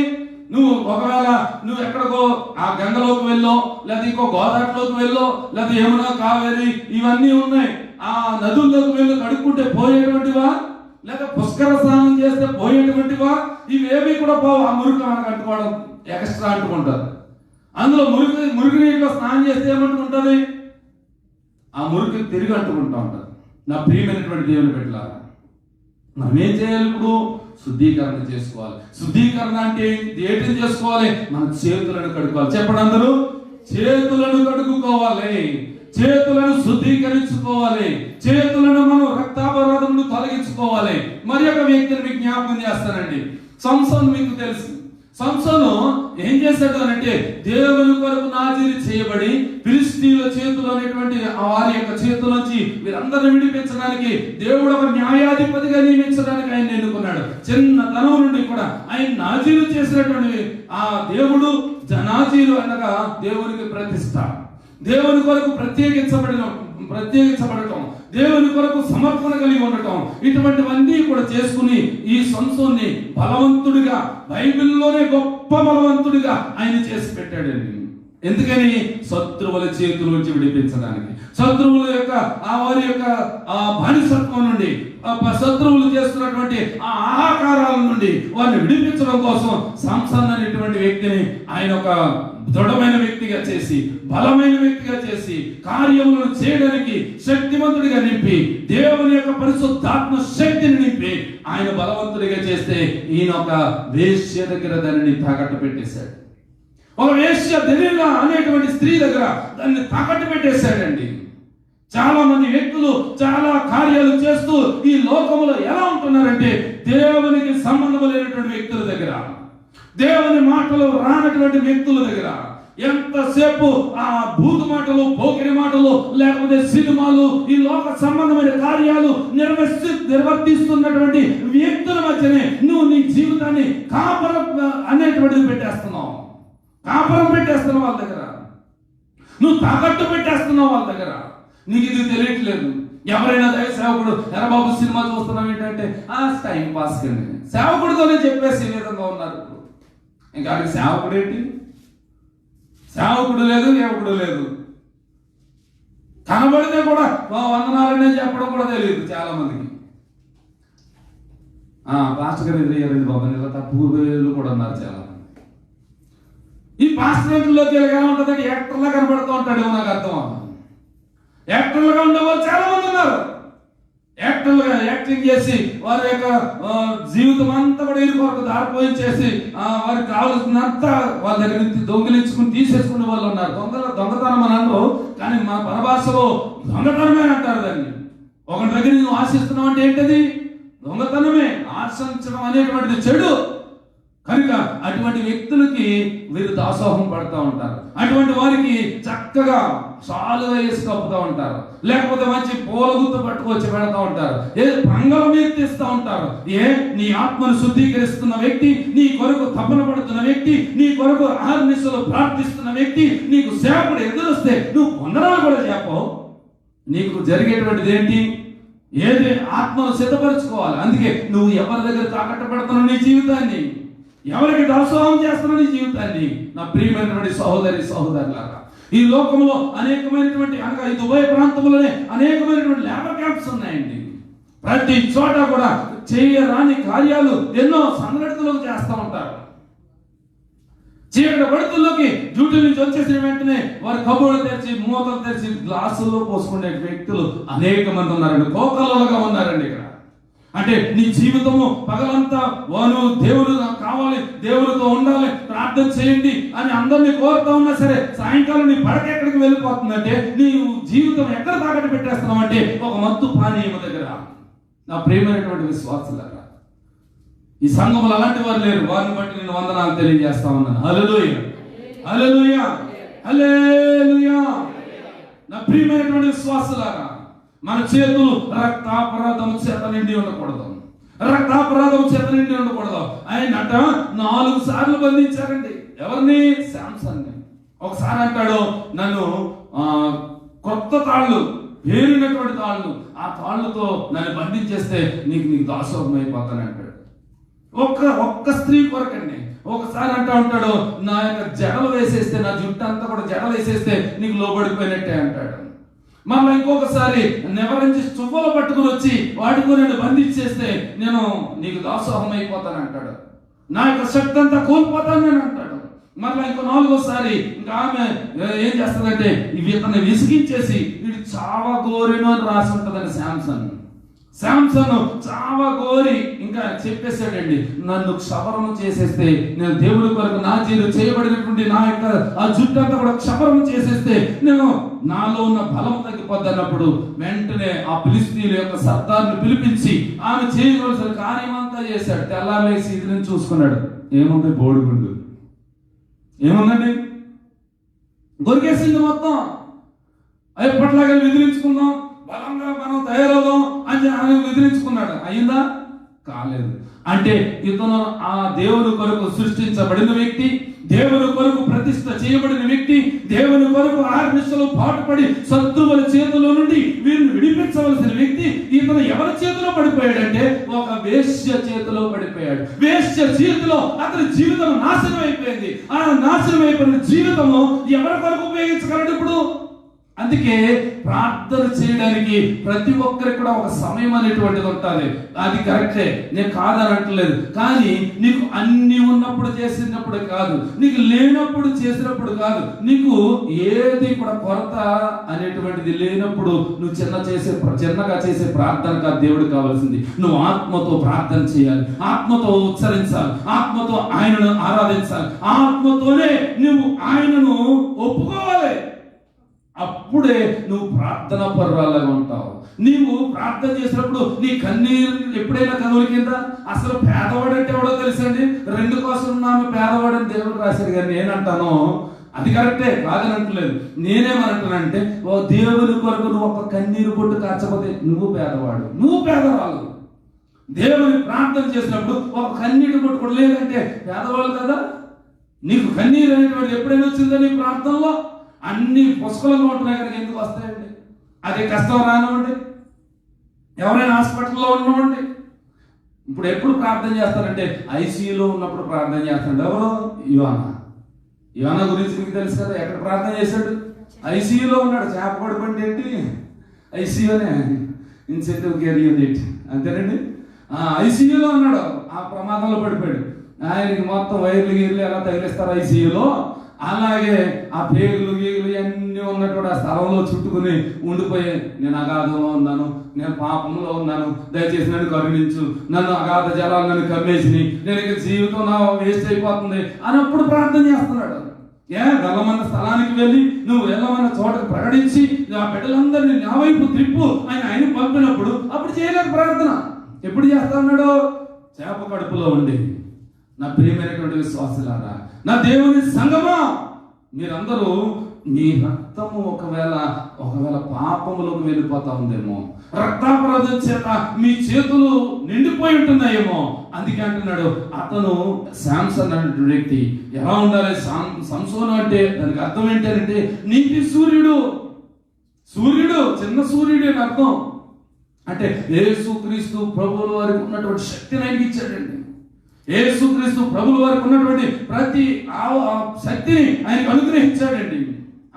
నువ్వు ఒకవేళ నువ్వు ఎక్కడికో ఆ గంగలోకి వెళ్ళో, లేదా ఇంకో గోదావరిలోకి వెళ్ళో, లేదా యమున, కావేరి ఇవన్నీ ఉన్నాయి, ఆ నదుల్లోకి వెళ్ళి కడుక్కుంటే పోయేటువంటివా? లేదా పుష్కర స్నానం చేస్తే పోయేటువంటివా? ఇవేవి కూడా పోవు. ఆ మురికి మనకు అంటుకోవడం ఎక్స్ట్రా అంటుకుంటారు. అందులో మురికి నీటిలో స్నానం చేస్తే ఏమంటుకుంటుంది? ఆ మురికి తిరిగి అంటుకుంటా ఉంటారు. నా ప్రియమైనటువంటి దేవుని బిడ్డలారా, మనం ఏం చేయాలి? ఇప్పుడు శుద్ధీకరణ చేసుకోవాలి. శుద్ధీకరణ అంటే ఏంటి చేసుకోవాలి? మన చేతులను కడుక్కోవాలి. చెప్పండి అందరూ, చేతులను కడుక్కోవాలి, చేతులను శుద్ధీకరించుకోవాలి, చేతులను మనం రక్తాపరాధమును తొలగించుకోవాలి. మరి ఒక వ్యక్తిని మీకు జ్ఞాపకం చేస్తానండి. సంసోను మీకు తెలుసు. సంసోను ఏం చేశాడు అంటే, దేవుని కొరకు నాజీరు చేయబడి ఫిలిష్తీయుల చేతులు అనేటువంటి వారి యొక్క చేతుల నుంచి వీరందరిని విడిపించడానికి దేవుడు ఒక న్యాయాధిపతిగా నియమించడానికి ఆయన ఎన్నుకున్నాడు. చిన్నతనం నుండి కూడా ఆయన నాజీరు చేసినటువంటి ఆ దేవుడు, నాజీరు అనగా దేవునికి ప్రతిష్ట, దేవుని కొరకు ప్రత్యేకించబడటం, దేవుని కొరకు సమర్పణ కలిగి ఉండటం, ఇటువంటివన్నీ కూడా చేసుకుని ఈ సంసోన్ని బలవంతుడిగా, బైబిల్లోనే గొప్ప బలవంతుడిగా ఆయన చేసి పెట్టాడండి. ఎందుకని? శత్రువుల చేతుల నుంచి విడిపించడానికి, శత్రువుల యొక్క వారి యొక్క బానిసత్వం నుండి, శత్రువులు చేస్తున్నటువంటి ఆ ఆహాకారాల నుండి వారిని విడిపించడం కోసం సంసన్ అనేటువంటి వ్యక్తిని ఆయన ఒక దృఢమైన వ్యక్తిగా చేసి, బలమైన వ్యక్తిగా చేసి, కార్యములను చేయడానికి శక్తివంతుడిగా నింపి, దేవుని యొక్క పరిశుద్ధాత్మ శక్తిని నింపి ఆయన బలవంతుడిగా చేస్తే, ఈయన ఒక వేశ్య దగ్గర దానిని తాకట్టు పెట్టేశాడు. ఒక వేశ్య దెలీలా అనేటువంటి స్త్రీ దగ్గర దాన్ని తాకట్టు పెట్టేశాడండి. చాలా మంది వ్యక్తులు చాలా కార్యాలు చేస్తూ ఈ లోకంలో ఎలా ఉంటున్నారంటే, దేవునికి సంబంధం లేనటువంటి వ్యక్తుల దగ్గర, దేవుని మాటలు రానటువంటి వ్యక్తుల దగ్గర ఎంతసేపు ఆ భూత మాటలు, పోకిరి మాటలు, లేకపోతే సినిమాలు, ఈ లోక సంబంధమైన కార్యాలు నిర్వర్తిస్తున్నటువంటి వ్యక్తుల మధ్యనే నువ్వు నీ జీవితాన్ని కాపురం అనేటువంటిది పెట్టేస్తున్నావు. కాపురం పెట్టేస్తున్నావు వాళ్ళ దగ్గర, నువ్వు తాకట్టు పెట్టేస్తున్నావు వాళ్ళ దగ్గర. నీకు ఇది తెలియట్లేదు. ఎవరైనా దైవ సేవకుడు ఎర్రబాబు సినిమా చూస్తున్నావు ఏంటంటే టైం పాస్ కింద సేవకుడితోనే చెప్పేసి ఈ విధంగా ఉన్నారు. ఇంకా సేవకుడు ఏంటి? సేవకుడు లేదు, సేవకుడు లేదు. కనబడితే కూడా వందనాలనే చెప్పడం కూడా తెలియదు చాలా మందికి. పాస్టర్ గారు ఎదురయ్యారండి బాబా, ఇలా తప్పు కూడా ఉన్నారు చాలా మంది. ఈ పాస్టర్లోకి ఎలా ఉంటుందంటే యాక్టర్లా కనబడుతూ ఉంటాడు. నాకు అర్థం అవుతుంది. యాక్టర్లుగా ఉండేవాళ్ళు చాలా మంది ఉన్నారు. యాక్టింగ్ చేసి వారి యొక్క జీవితం అంతా కూడా కొరకు దారిపోయించేసి వారికి కావాల్సినంత వాళ్ళ దగ్గర నుంచి దొంగిలించుకుని తీసేసుకునే వాళ్ళు ఉన్నారు. దొంగతనం అని అనరు, కానీ మన పరభాషలో దొంగతనమే అంటారు దాన్ని. ఒకటి దగ్గర నువ్వు ఆశిస్తున్నావు అంటే ఏంటది? దొంగతనమే. ఆశించడం అనేటువంటిది చెడు. కనుక అటువంటి వ్యక్తులకి వీరు దాసోహం పడుతూ ఉంటారు. అటువంటి వారికి చక్కగా సాలుగా వేసి కప్పుతూ ఉంటారు, లేకపోతే మంచి పూల గుత్తు పట్టుకొచ్చి పెడతా ఉంటారు, పంగల మీద తీస్తూ ఉంటారు. నీ ఆత్మను శుద్ధీకరిస్తున్న వ్యక్తి, నీ కొరకు తపన పడుతున్న వ్యక్తి, నీ కొరకు ఆహర్నిశలు ప్రార్థిస్తున్న వ్యక్తి, నీకు సేవకుడు ఎదురొస్తే నువ్వు వందనాలు కూడా చెప్పవు. నీకు జరిగేటువంటిది ఏంటి? ఏది? ఆత్మను సిద్ధపరచుకోవాలి. అందుకే నువ్వు ఎవరి దగ్గర తాకట్టు పెడుతున్నావు నీ జీవితాన్ని, ఎవరికి దాసోహం చేస్తున్నావు నీ జీవితాన్ని. నా ప్రియమైనటువంటి సహోదరి సహోదరులారా, ఈ లోకంలో అనేకమైనటువంటి అనగా ఈ దుబాయ్ ప్రాంతంలోనే అనేకమైనటువంటి లేబర్ క్యాంప్స్ ఉన్నాయండి. ప్రతి చోట కూడా చేయరాని కార్యాలు ఎన్నో సంఘటనలు చేస్తూ ఉంటారు. చీకటి పడుతుల్లోకి డ్యూటీ నుంచి వచ్చేసిన వెంటనే వారి కబోర్డు తెరిచి మూతలు తెరిచి గ్లాసుల్లో పోసుకునే వ్యక్తులు అనేక మంది ఉన్నారండి. కోకలలుగా ఉన్నారండి ఇక్కడ. అంటే నీ జీవితము పగలంతా వాను దేవుడు నాకు కావాలి, దేవుడితో ఉండాలి, ప్రార్థన చేయండి అని అందరినీ కోరుతా ఉన్నా సరే, సాయంకాలం నీ పడక ఎక్కడికి వెళ్ళిపోతుందంటే, నీ జీవితం ఎక్కడ తాకట్టు పెట్టేస్తున్నావు అంటే ఒక మత్తు పానీయం దగ్గర. నా ప్రియమైనటువంటి విశ్వాసులారా, ఈ సంఘంలో అలాంటి వారు లేరు. వారిని బట్టి నేను వందనాలు తెలియజేస్తా ఉన్నాను. హల్లెలూయా, హల్లెలూయా, హల్లెలూయా. నా ప్రియమైనటువంటి విశ్వాసులారా, మన చేతులు రక్తాపరాధం చేత నిండి ఉండకూడదు, రక్తాపరాధం చేత నిండి ఉండకూడదు. ఆయనట 4 సార్లు బంధించారండి. ఎవరిని? శాంసన్ని. ఒకసారి అంటాడు, నన్ను కొత్త తాళ్ళు, పేరినటువంటి తాళ్ళు, ఆ తాళ్ళతో నన్ను బంధించేస్తే నీకు దాసోహం అయిపోతాను అంటాడు. ఒక్క స్త్రీ కొరకండి. ఒకసారి ఉంటాడు, నా యొక్క జడలు వేసేస్తే, నా జుట్టు అంతా కూడా జడలు వేసేస్తే నీకు లోబడిపోయినట్టే అంటాడు. మళ్ళీ ఇంకొకసారి నెవరించి చువ్వలు పట్టుకుని వచ్చి వాటితో నేను బంధించేస్తే నేను నీకు దాసోహం అయిపోతాను అంటాడు. నా యొక్క శక్తి అంతా కోల్పోతాను నేను అంటాడు. మళ్ళీ ఇంకో 4వసారి ఇంకా ఆమె ఏం చేస్తుందంటే ఇతన్ని విసిగించేసి వీడు చావగోరిను అని రాసి ఉంటుందని శాంసన్ చావగోరి ఇంకా చెప్పేశాడండి, నన్ను క్షవరము చేసేస్తే, నేను దేవుడి కొరకు నా జీవితం చేయబడినటువంటి నా యొక్క ఆ జుట్టు అంతా కూడా క్షవరము చేసేస్తే నేను నాలో ఉన్న బలం తగ్గిపోద్ది అన్నప్పుడు వెంటనే ఆ ఫిలిష్తీయుల యొక్క సర్దార్ని పిలిపించి ఆమె చేయవలసిన కార్యం అంతా చేశాడు. తెల్లారేసి ఇది చూసుకున్నాడు, ఏముంది? బోడిగుండు. ఏముందండి? దొరికేసింది మొత్తం. ఎప్పట్లాగా విదిలించుకుందాం, బలంగా మనం తయారవుదాం అని ఆయన విదిలించుకున్నాడు. అయిందా? కాలేదు. అంటే ఇతను ఆ దేవుని కొరకు సృష్టించబడిన వ్యక్తి, దేవుని కొరకు ప్రతిష్ఠ చేయబడిన వ్యక్తి, దేవుని కొరకు ఆర్నిశలు పాటుపడి శత్రువుల చేతిలో నుండి వీరిని విడిపించవలసిన వ్యక్తి. ఇతను ఎవరి చేతిలో పడిపోయాడంటే ఒక వేశ్య చేతిలో పడిపోయాడు. వేశ్య చేతిలో అతని జీవితం నాశనం అయిపోయింది. ఆ నాశనం అయిపోయిన జీవితము ఎవరి కొరకు ఉపయోగించగలడు ఇప్పుడు? అందుకే ప్రార్థన చేయడానికి ప్రతి ఒక్కరికి కూడా ఒక సమయం అనేటువంటిది ఉంటుంది. అది కరెక్టే, నేను కాదని అంటలేదు. కానీ నీకు అన్ని ఉన్నప్పుడు చేసినప్పుడు కాదు, నీకు లేనప్పుడు చేసినప్పుడు కాదు, నీకు ఏది కూడా కొరత అనేటువంటిది లేనప్పుడు నువ్వు చిన్నగా చేసే ప్రార్థన కాదు దేవుడు కావాల్సింది. నువ్వు ఆత్మతో ప్రార్థన చేయాలి, ఆత్మతో ఉచ్చరించాలి, ఆత్మతో ఆయనను ఆరాధించాలి, ఆత్మతోనే నువ్వు ఆయనను ఒప్పుకోవాలి. అప్పుడే నువ్వు ప్రార్థన పరురాలుగా ఉంటావు. నీవు ప్రార్థన చేసినప్పుడు నీ కన్నీరు ఎప్పుడైనా కనులికిందా? అసలు పేదవాడు అంటే ఎవడో తెలుసండి. 2 కోసం ఉన్నాము పేదవాడని దేవుడు రాశాడు. కానీ నేనంటాను అది కరెక్టే, కాదని అంటలేదు. నేనేమనంటానంటే ఓ దేవుని కొరకు నువ్వు ఒక కన్నీరు పొట్టు కాచకపోతే నువ్వు పేదవాడు, నువ్వు పేదవాళ్ళు. దేవుని ప్రార్థన చేసినప్పుడు ఒక కన్నీరు పొట్టు కూడా లేదంటే పేదవాళ్ళు కదా. నీకు కన్నీరు అనేటువంటి ఎప్పుడైనా వచ్చిందా నీ ప్రార్థనలో? అన్ని పుష్కలంగా ఉంటున్నాయి కనుక ఎందుకు వస్తాయండి? అదే కష్టం రానివ్వండి, ఎవరైనా హాస్పిటల్లో ఉన్నవండి. ఇప్పుడు ఎప్పుడు ప్రార్థన చేస్తారంటే ఐసీయూలో ఉన్నప్పుడు ప్రార్థన చేస్తాడు. ఎవరు? యోనా గురించి మీకు తెలుసు కదా. ఎక్కడ ప్రార్థన చేశాడు? ఐసీయూలో ఉన్నాడు. చేప పడిపోయింది ఏంటి? ఐసీయూనే, ఇన్సెంటివ్ కేర్ యూనిట్, అంతేనండి. ఐసీయూలో ఉన్నాడు. ఆ ప్రమాదంలో పడిపోయాడు. ఆయనకి మొత్తం వైర్లు గీర్లు ఎలా తగిలిస్తారు ఐసీయూలో. అలాగే ఆ పేగులు గీగులు అన్నీ ఉన్నటువంటి ఆ స్థలంలో చుట్టుకుని ఉండిపోయి, నేను అగాధంలో ఉన్నాను, నేను పాపంలో ఉన్నాను, దయచేసి నన్ను కరుణించు, నన్ను అగాధ జలాలు నన్ను కమ్మేసి నేను ఇక జీవితం నా వేస్ట్ అయిపోతుంది అన్నప్పుడు ప్రార్థన చేస్తున్నాడు. వెళ్ళమన్న స్థలానికి వెళ్ళి నువ్వు వెళ్ళమన్న చోటకు ప్రకటించి ఆ బిడ్డలందరినీ నా వైపు త్రిప్పు ఆయన పంపినప్పుడు అప్పుడు చేయలేదు ప్రార్థన. ఎప్పుడు చేస్తా ఉన్నాడు? చేప కడుపులో ఉండి. నా ప్రియమైనటువంటి విశ్వాసులారా, నా దేవుని సంగమా, మీరందరూ మీ రక్తము ఒకవేళ పాపములోకి వెళ్ళిపోతా ఉందేమో, రక్తాపరాధం చేత మీ చేతులు నిండిపోయి ఉంటున్నాయేమో. అందుకే అంటున్నాడు, అతను శాంసన్ అనే వ్యక్తి ఎలా ఉండాలి? సంసోను అంటే దానికి అర్థం ఏంటంటే నీతి సూర్యుడు. చిన్న సూర్యుడు అని అర్థం. అంటే యేసుక్రీస్తు ప్రభువుల వారికి ఉన్నటువంటి శక్తిని ఆయనకి ఇచ్చాడండి. యేసుక్రీస్తు ప్రభువుల వారికి ఉన్నటువంటి ప్రతి శక్తిని ఆయనకు అనుగ్రహించాడండి.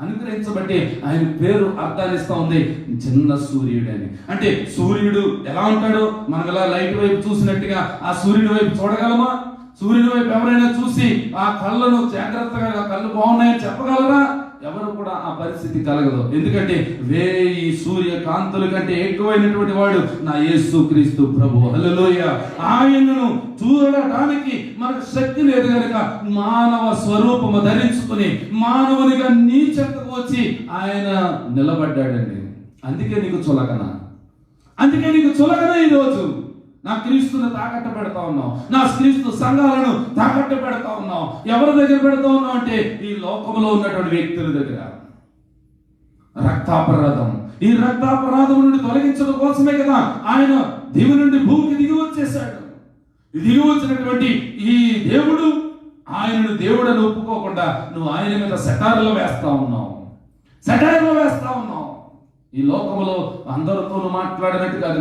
అనుగ్రహించబట్టి ఆయన పేరు అర్థాన్నిస్తా ఉంది, చిన్న సూర్యుడు అని. అంటే సూర్యుడు ఎలా ఉంటాడు? మనం ఇలా లైట్ వైపు చూసినట్టుగా ఆ సూర్యుడి వైపు చూడగలమా? సూర్యుడి వైపు ఎవరైనా చూసి ఆ కళ్ళను జాగ్రత్తగా కళ్ళు బాగున్నాయని చెప్పగలరా? ఎవరు కూడా ఆ పరిస్థితి కలగదు. ఎందుకంటే 1000 సూర్య కాంతుల కంటే ఎక్కువైనటువంటి వాడు నా యేసుక్రీస్తు ప్రభు. హల్లెలూయా. ఆయనను చూడడానికి మనకు శక్తి లేదు కనుక మానవ స్వరూపము ధరించుకుని మానవునిగా నీ చెంతకు వచ్చి ఆయన నిలబడ్డాడండి. అందుకే నీకు చులకన ఈరోజు నా క్రీస్తుని తాకట్టు పెడతా ఉన్నావు, నా క్రీస్తు సంఘాలను తాకట్టు పెడతా ఉన్నావు. ఎవరి దగ్గర పెడతా ఉన్నావు అంటే ఈ లోకంలో ఉన్నటువంటి వ్యక్తుల దగ్గర. రక్తాపరాధం, ఈ రక్తాపరాధం నుండి తొలగించడం కోసమే కదా ఆయన దేవుని నుండి భూమికి దిగి వచ్చేసాడు. దిగి వచ్చినటువంటి ఈ దేవుడు ఆయనను దేవుడని ఒప్పుకోకుండా నువ్వు ఆయన మీద సెటార్లో వేస్తా ఉన్నావు. ఈ లోకంలో అందరితోనూ మాట్లాడినట్టు కాదు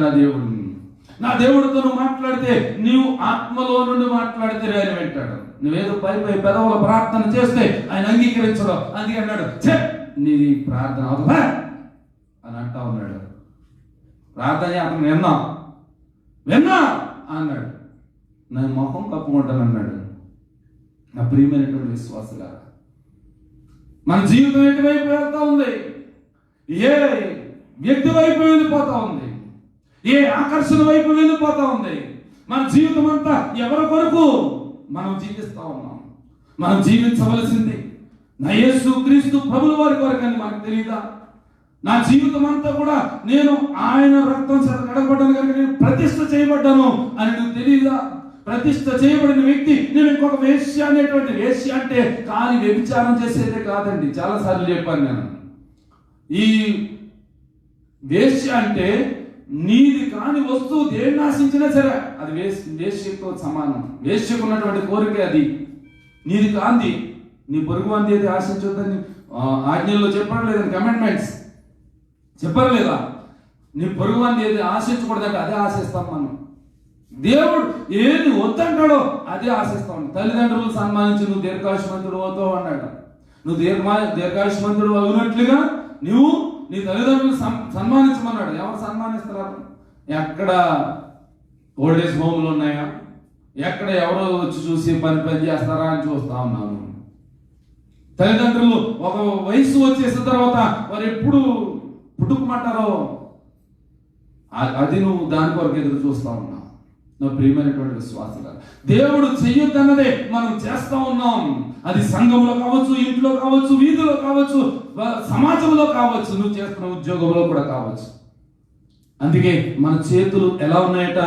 నా దేవుడితో నువ్వు మాట్లాడితే నీవు ఆత్మలో నుండి మాట్లాడితే ఆయన వింటాడు. నువ్వేదో పై పెదవుల ప్రార్థన చేస్తే ఆయన అంగీకరించడం. అందుకే అన్నాడు, నీ ప్రార్థన అవుతుందా అని అంటా ఉన్నాడు. ప్రార్థన అతను విన్నా అన్నాడు. నా మొహం కప్పుకుంటాను అన్నాడు. నా ప్రియమైనటువంటి విశ్వాసులారా, మన జీవితం ఎటువైపు వెళ్తా ఉంది? ఏ వ్యక్తి వైపు వెళ్ళిపోతా ఉంది? ఏ ఆకర్షణ వైపు వెళ్ళిపోతా ఉంది? మన జీవితం అంతా ఎవరి కొరకు మనం జీవిస్తా ఉన్నాం? మనం జీవించవలసింది నా యేసుక్రీస్తు ప్రభువుల వారి కొరకని మనకు తెలియదా? నా జీవితం అంతా కూడా నేను ఆయన రక్తం చేత కడగబడ్డాను కనుక నేను ప్రతిష్ఠ చేయబడ్డాను అని నువ్వు తెలియదా? ప్రతిష్ఠ చేయబడిన వ్యక్తి నేను ఇంకొక వేశ్య అనేటువంటి వేశ్య అంటే కానీ వ్యభిచారం చేసేదే కాదండి. చాలాసార్లు చెప్పాను నేను. ఈ వేశ్య అంటే నీది కాని వస్తువు దేన్ని ఆశించినా సరే అది వేశ్యతో సమానం. వేశ్యకు ఉన్నటువంటి కోరిక అది. నీది కాంది నీ పొరుగు అంది ఏది ఆశించొద్దని ఆజ్ఞల్లో చెప్పడం లేదని, కమెంట్మెంట్స్ చెప్పరు లేదా? నీ పొరుగు అంది ఏది ఆశించకూడదంటే అదే ఆశిస్తాం మనం. దేవుడు ఏది వద్దంటాడో అదే ఆశిస్తాం. తల్లిదండ్రులు సన్మానించి నువ్వు దీర్ఘాయుష్మంతుడు అవుతావు అన్నాడు. నువ్వు దీర్ఘాయుష్మంతుడు అవునట్లుగా నువ్వు నీ తల్లిదండ్రులు సన్మానించమన్నాడు. ఎవరు సన్మానిస్తున్నారు? ఎక్కడ ఓల్డ్ ఏజ్ హోమ్లు ఉన్నాయా? ఎక్కడ ఎవరో వచ్చి చూసి పని చేస్తారా అని చూస్తా ఉన్నాను. తల్లిదండ్రులు ఒక వయసు వచ్చేసిన తర్వాత వారు ఎప్పుడు పుట్టుకుమంటారో అది నువ్వు దాని కొరకు ఎదురు చూస్తా ఉన్నావు. నా ప్రియమైనటువంటి విశ్వాసాలు, దేవుడు చెయ్యొద్దన్నదే మనం చేస్తా ఉన్నాం. అది సంఘంలో కావచ్చు, ఇంట్లో కావచ్చు, వీధిలో కావచ్చు, సమాజంలో కావచ్చు, నువ్వు చేస్తున్న ఉద్యోగంలో కూడా కావచ్చు. అందుకే మన చేతులు ఎలా ఉన్నాయట?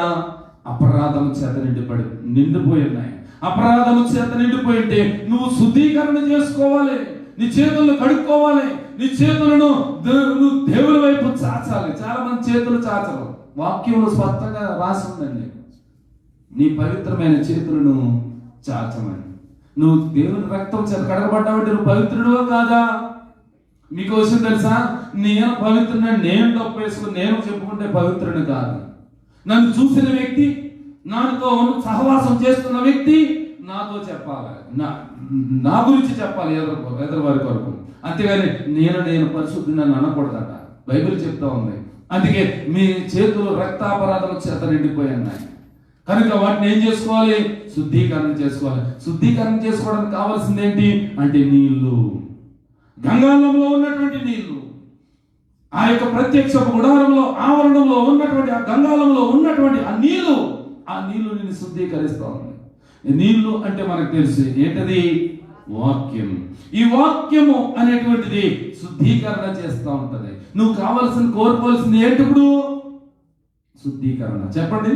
అపరాధం చేత నిండిపోయి ఉన్నాయి. అపరాధం చేత నిండిపోయి ఉంటే నువ్వు శుద్ధీకరణ చేసుకోవాలి, నీ చేతులను కడుక్కోవాలి, నీ చేతులను దేవుని వైపు చాచాలి. చాలా మంది చేతులు చాచరు. వాక్యంలో స్పష్టంగా రాసి ఉందండి, నీ పవిత్రమైన చేతులను చాచమని. నువ్వు దేవుని రక్తం చేత కడగబడ్డావంటే నువ్వు పవిత్రుడువా కాదా? మీకు విషయం తెలుసా? నేను పవిత్రుని నేను తప్పు వేసుకుని నేను చెప్పుకుంటే పవిత్రుని కాదు. నన్ను చూసిన వ్యక్తి, నాతో సహవాసం చేస్తున్న వ్యక్తి నాతో చెప్పాలి, నా గురించి చెప్పాలి ఎదురు వారి కొరకు. అంతేగాని నేను పరిశుద్ధి నన్ను అనకూడదట. బైబిల్ చెప్తా ఉంది. అందుకే మీ చేతులు రక్తాపరాధం చేత నిండిపోయి ఉన్నాయి. కనుక వాటిని ఏం చేసుకోవాలి? శుద్ధీకరణ చేసుకోవాలి. శుద్ధీకరణ చేసుకోవడానికి కావాల్సింది ఏంటి అంటే నీళ్లు. గంగాళంలో ఉన్నటువంటి నీళ్లు, ఆ యొక్క ప్రత్యక్ష గుడారంలో ఆవరణంలో ఉన్నటువంటి ఆ గంగాళంలో ఉన్నటువంటి ఆ నీళ్లు నిన్ను శుద్ధీకరిస్తా ఉంది. నీళ్లు అంటే మనకు తెలుసు ఏంటది? వాక్యం. ఈ వాక్యము అనేటువంటిది శుద్ధీకరణ చేస్తూ ఉంటది. నువ్వు కోరుకోవాల్సింది ఏంటి ఇప్పుడు? శుద్ధీకరణ. చెప్పండి.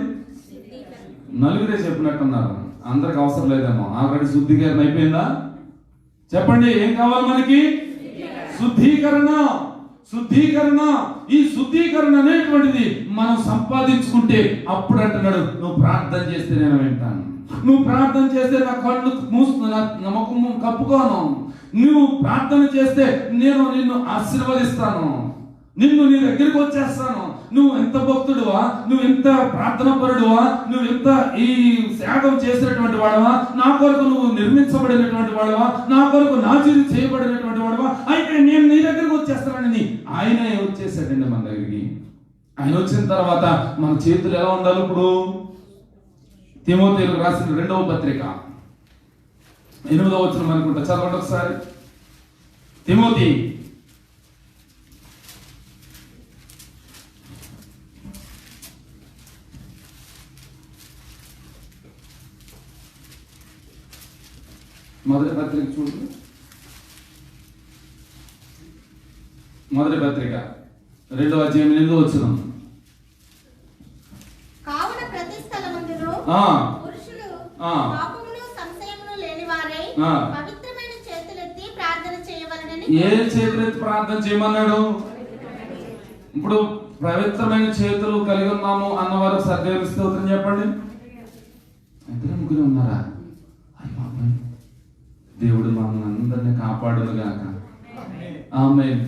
నలుగురే చెప్పినట్టున్నారు, అందరికి అవసరం లేదేమో. ఆల్రెడీ శుద్ధీకరణ అయిపోయిందా? చెప్పండి. ఏం కావాలి మనకి? శుద్ధీకరణ. శుద్ధీకరణ. ఈ శుద్ధీకరణ అనేటువంటిది మనం సంపాదించుకుంటే అప్పుడు అంటున్నాడు, నువ్వు ప్రార్థన చేస్తే నేను వింటాను, నువ్వు ప్రార్థన చేస్తే నా కళ్ళు నా ముఖం కప్పుకోను, నువ్వు ప్రార్థన చేస్తే నేను నిన్ను ఆశీర్వదిస్తాను, నిన్ను నీ దగ్గరికి వచ్చేస్తాను. నువ్వు ఎంత భక్తుడువా, నువ్వు ఎంత ప్రార్థన పరుడువా, నువ్వు ఎంత ఈ త్యాగం చేసినటువంటి వాడవా, నా కొరకు నువ్వు నిర్మించబడినటువంటి వాడవా, నా కొరకు నాజీరు చేయబడినటువంటి వాడవా, అయితే నేను నీ దగ్గరికి వచ్చేస్తానని ఆయన వచ్చేసాడండి మన దగ్గరికి. ఆయన వచ్చిన తర్వాత మన చేతులు ఎలా ఉండాలి? ఇప్పుడు తిమోతేయులకు రాసిన 2వ పత్రిక 8వ వచనం అనుకుంటా, చదవండి ఒకసారి. తిమోతి మొదటి పత్రిక చూడండి. మొదటి పత్రిక 2వ అధ్యాయం 8వ వచనం. కావున ప్రతి స్థలమందును పురుషులు పాపమును సంశయమును లేనివారై పవిత్రమైన చేతులెత్తి ప్రార్థన చేయవలెనని. ఏ చేతులెత్తి ప్రార్థన చేయమన్నాడు? ఇప్పుడు పవిత్రమైన చేతులు కలిగి ఉన్నాము అన్నవారు సర్దేవి స్తోత్రం చెప్పండి. ఇద్దరు ముగ్గురు ఉన్నారా? దేవుడు మమ్మల్ని అందరినీ కాపాడును గాక. ఆమేన్.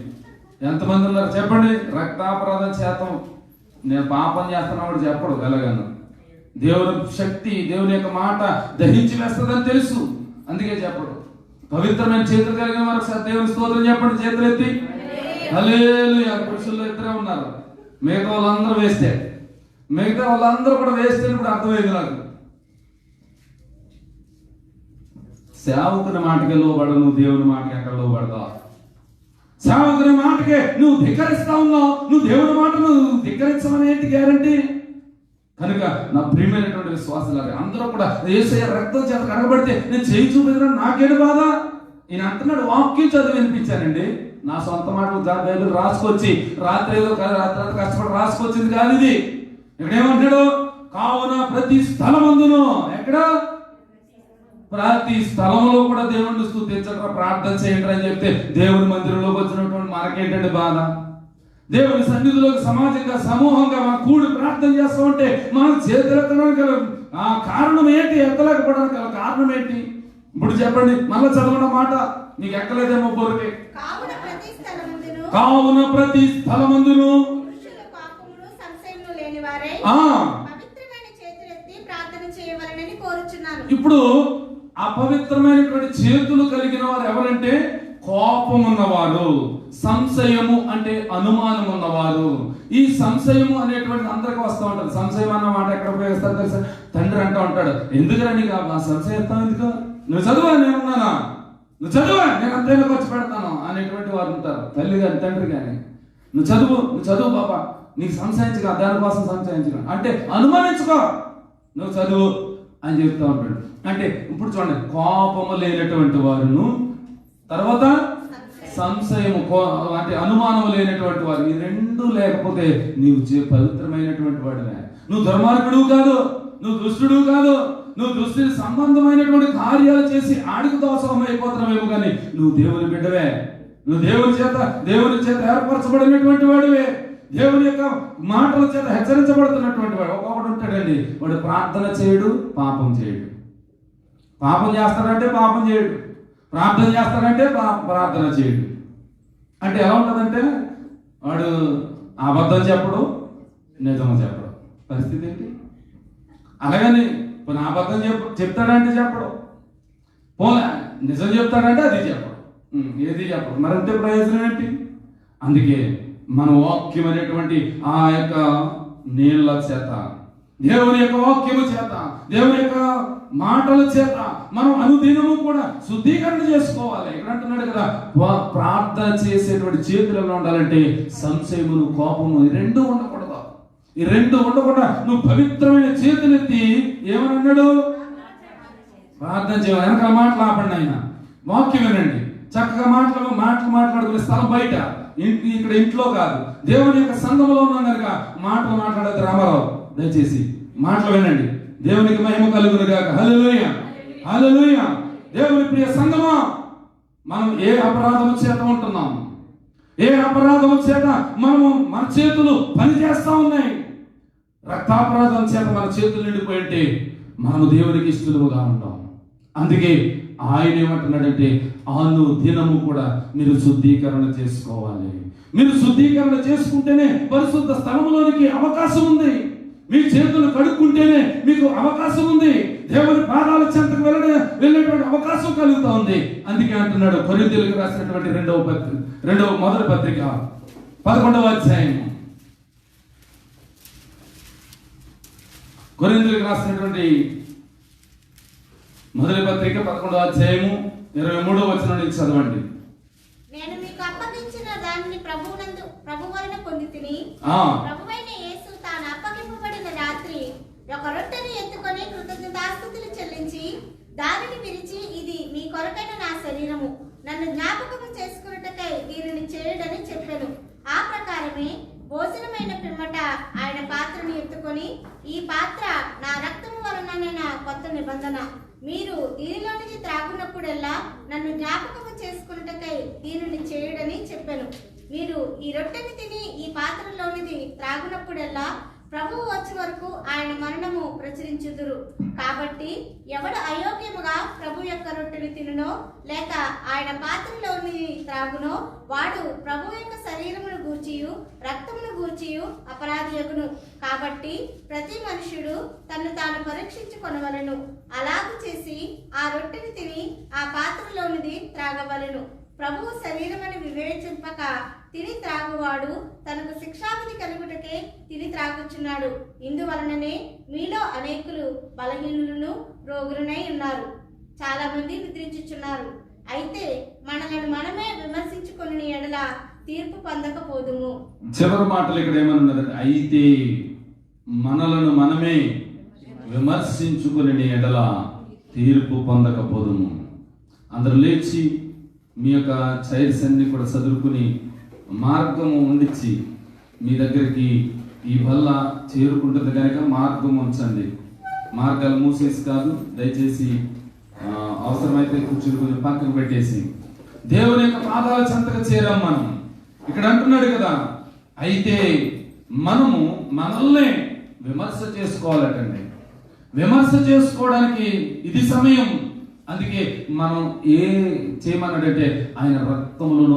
ఎంతమంది ఉన్నారు చెప్పండి. రక్తాపరాధం చేతం నేను పాపం చేస్తున్నాడు చెప్పడు వెలగను. దేవుని శక్తి, దేవుని యొక్క మాట దహించి వేస్తుందని తెలుసు, అందుకే చెప్పడు. పవిత్రమైన చేతులు కలిగిన వారు దేవుని స్తోత్రం చెప్పండి. చేతులు ఎత్తి హల్లెలూయా. పురుషుల్లో ఇద్దరే ఉన్నారు, మిగతా వాళ్ళందరూ వేస్తే, మిగతా వాళ్ళందరూ కూడా వేస్తే ఇప్పుడు అర్థమైంది నాకు. సేవకుని మాటకే లోబడు, నువ్వు దేవుని మాటకి ఎక్కడ లోబడతావు? సేవకుని మాటకే నువ్వు ధిక్కరిస్తా ఉన్నావు, నువ్వు దేవుని మాటను ధిక్కరించమని ఏంటి గ్యారంటీ? కనుక నా ప్రియమైనటువంటి విశ్వాసాలు అందరూ కూడా యేసయ్య రక్తం చేత కడగబడితే నేను చేయి చూపించడం నాకేడు బాధ? ఈయన అంటున్నాడు, వాక్యం చదివి వినిపించానండి. నా సొంత మాటలు రాసుకొచ్చి రాత్రి కష్టపడి రాసుకొచ్చింది కాదు ఇది. ఇక్కడేమంటాడు? కావున ప్రతి స్థలమందును, ఎక్కడ? ప్రతి స్థలంలో కూడా దేవుణ్ణి స్తుతించడం, ప్రార్థన చేయండి అని చెప్తే దేవుని మందిరంలోకి వచ్చినటువంటి మనకేంటంటే బాధ? దేవుని సన్నిధిలోకి సమాజంగా సమూహంగా మనం కూడి ప్రార్థన చేస్తూ ఉంటే మనం చేతులెత్తడానికి ఆ కారణం ఏంటి? ఎత్తలేకపోవడానికి కారణం ఏంటి? ఇప్పుడు చెప్పండి. మళ్ళీ చదవడం మాట మీకు ఎక్కలేదేమో బోరుకే. కావున ప్రతి స్థలమందును ఇప్పుడు అపవిత్రమైనటువంటి చేతులు కలిగిన వారు ఎవరంటే కోపం ఉన్నవారు, సంశయము అంటే అనుమానం ఉన్నవారు. ఈ సంశయము అనేటువంటి అందరికి వస్తూ ఉంటారు. సంశయం అన్న మాట ఎక్కడ ఉపయోగిస్తారు తెలుసా? తండ్రి అంటూ ఉంటాడు, ఎందుకురా నీకు ఆ సంశయం ఎత్తావు? ఎందుకు? నువ్వు చదువా, నేనున్నానా? నువ్వు చదువా, నేను అంతైనా ఖర్చు పెడతాను అనేటువంటి వారు ఉంటారు. తల్లి కానీ తండ్రి కానీ, నువ్వు చదువు బాబా, నీకు సంశయించగా దానికోసం సంశయించగా అంటే అనుమానించుకో, నువ్వు చదువు అని చెప్తా ఉంటాడు. అంటే ఇప్పుడు చూడండి, కోపము లేనటువంటి వారును, తర్వాత సంశయము అంటే అనుమానం లేనటువంటి వారు, ఈ రెండు లేకపోతే నీవు పవిత్రమైనటువంటి వాడివే. నువ్వు దుర్మార్గుడు కాదు, నువ్వు దుష్టుడు కాదు, నువ్వు దుష్టుని సంబంధమైనటువంటి కార్యాలు చేసి ఆడికి దోషం అయిపోతున్నావేమో కానీ నువ్వు దేవుని బిడ్డవే. నువ్వు దేవుని చేత ఏర్పరచబడినటువంటి వాడివే. దేవుని యొక్క మాటల చేత హెచ్చరించబడుతున్నటువంటి వాడు. ఒక్కొక్కడు ఉంటాడండి, వాడు ప్రార్థన చేయడు, పాపం చేయడు. పాపం చేస్తాడంటే పాపం చేయడు, ప్రార్థన చేస్తాడంటే ప్రార్థన చేయడు. అంటే ఎలా ఉంటుందంటే వాడు అబద్ధం చెప్పడు, నిజం చెప్పడు. పరిస్థితి ఏంటి? అలాగని పోనీ అబద్ధం చెప్తాడంటే చెప్పడు, పోలే నిజం చెప్తాడంటే అది చెప్పడు, ఏది చెప్పడు. మరంటే ప్రయోజనం ఏంటి? అందుకే మన వాక్యం అనేటువంటి ఆ యొక్క నీళ్ళ చేత దేవుని యొక్క వాక్యము చేత, దేవుని యొక్క మాటల చేత మనం అనుదినము కూడా శుద్ధీకరణ చేసుకోవాలి. ఇక్కడ అంటున్నాడు కదా, ప్రార్థన చేసేటువంటి చేతులలో ఉండాలంటే సంశయమును, కోపము ఈ రెండు ఉండకూడదు. ఈ రెండు ఉండకుండా నువ్వు పవిత్రమైన చేతులెత్తి ఏమని అన్నాడు? ప్రార్థన చేయాలి. వెనకాల మాటలు ఆపండి, ఆయన వాక్యం వినండి. చక్కగా మాట్లాడుకునే స్థలం బయట, ఇక్కడ ఇంట్లో కాదు, దేవుని యొక్క సంఘంలో ఉన్నాం కనుక మాటలు మాట్లాడద్దు. రామారావు దయచేసి మాటలు వినండి. దేవునికి మహిమ కలుగును గాక. హల్లెలూయా, హల్లెలూయా. దేవుని ప్రియ సంఘమా, మనం ఏ అపరాధం చేత ఉంటున్నాం? ఏ అపరాధం చేత మన చేతులు పనిచేస్తా ఉన్నాయి? రక్తాపరాధం చేత మన చేతులు నిండిపోయింటే మనము దేవునికి ఇష్టలుగా ఉంటాం. అందుకే ఆయన ఏమంటున్నాడంటే, దినము కూడా మీరు శుద్ధీకరణ చేసుకోవాలి. మీరు శుద్ధీకరణ చేసుకుంటేనే పరిశుద్ధ స్థలంలోనికి అవకాశం ఉంది. మీ చేతులు కడుక్కుంటేనే మీకు అవకాశం ఉంది. దేవుని పాదాల చెంతకు వెళ్ళేటువంటి అవకాశం కలుగుతా ఉంది. అందుకే అంటున్నాడు కొరింథీయులకు రాసినటువంటి మొదటి పత్రిక 11వ అధ్యాయం, కొరింథీయులకు రాసినటువంటి మొదటి పత్రిక 11వ అధ్యాయము 23వ వచనం నుంచి చదవండి. నేను మీకు అప్పగించిన దానిని ప్రభువు వలన పొందితిని. ప్రభువైన యేసు తాను అప్పగింపబడిన రాత్రి ఒక రొట్టెని ఎత్తుకొని కృతజ్ఞతాస్తుతులు చెల్లించి దానిని విరిచి, ఇది మీ కొరకైన నా శరీరము, నన్ను జ్ఞాపకము చేసుకున్నటకై దీనిని చేయుడని చెప్పెను. ఆ ప్రకారమే భోజనమైన పిమ్మట ఆయన పాత్రను ఎత్తుకొని, ఈ పాత్ర నా రక్తము వలన కొత్త నిబంధన, మీరు దీనిలోనికి త్రాగునప్పుడల్లా నన్ను జ్ఞాపకము చేసుకున్నటకై దీనిని చేయుడని చెప్పెను. మీరు ఈ రొట్టెని తిని ఈ పాత్రలోనిది త్రాగునప్పుడల్లా ప్రభువు వచ్చే వరకు ఆయన మరణము ప్రచురించుదురు. కాబట్టి ఎవడు అయోగ్యముగా ప్రభు యొక్క రొట్టెని తినునో లేక ఆయన పాత్రలోని త్రాగునో వాడు ప్రభు యొక్క శరీరమును గూర్చియు రక్తమును గూర్చియు అపరాధియగును. కాబట్టి ప్రతి మనుష్యుడు తన్ను తాను పరీక్షించుకొనవలెను. అలాగు చేసి ఆ రొట్టెని తిని ఆ పాత్రలోనిది త్రాగవలెను. ప్రభువు శరీరమని వివేచింపక తిని త్రాగువాడు తనకు శిక్షావిధి కలుగుటకే తిని త్రాగుచున్నాడు. ఇందువలననే మీలో అనేకులు బలహీనులను రోగులనై ఉన్నారు, చాలా మంది నిద్రించుచున్నారు. అయితే మనలను మనమే విమర్శించుకొని ఎడల తీర్పు పొందకపోదుము. చివరి మాటలు ఇక్కడ ఏమన్నది? అయితే మనలను మనమే విమర్శించుకొని ఎడల తీర్పు పొందకపోదుము. అందరూ లేచి మీ యొక్క చైర్స్ అన్ని కూడా చదువుకుని మార్గము ఉండిచ్చి మీ దగ్గరికి ఈ వల్ల చేరుకుంటుంది కనుక మార్గం ఉంచండి. మార్గాలు మూసేసి కాదు, దయచేసి అవసరమైతే కూర్చుని కొంచెం పక్కకు పెట్టేసి దేవుని యొక్క పాదాల చెంతకు చేరాం మనం. ఇక్కడ అంటున్నాడు కదా, అయితే మనము మనల్నే విమర్శ చేసుకోవాలటండి. విమర్శ చేసుకోవడానికి ఇది సమయం. అందుకే మనం ఏ చేయమన్నాడంటే ఆయన రక్తంలోనూ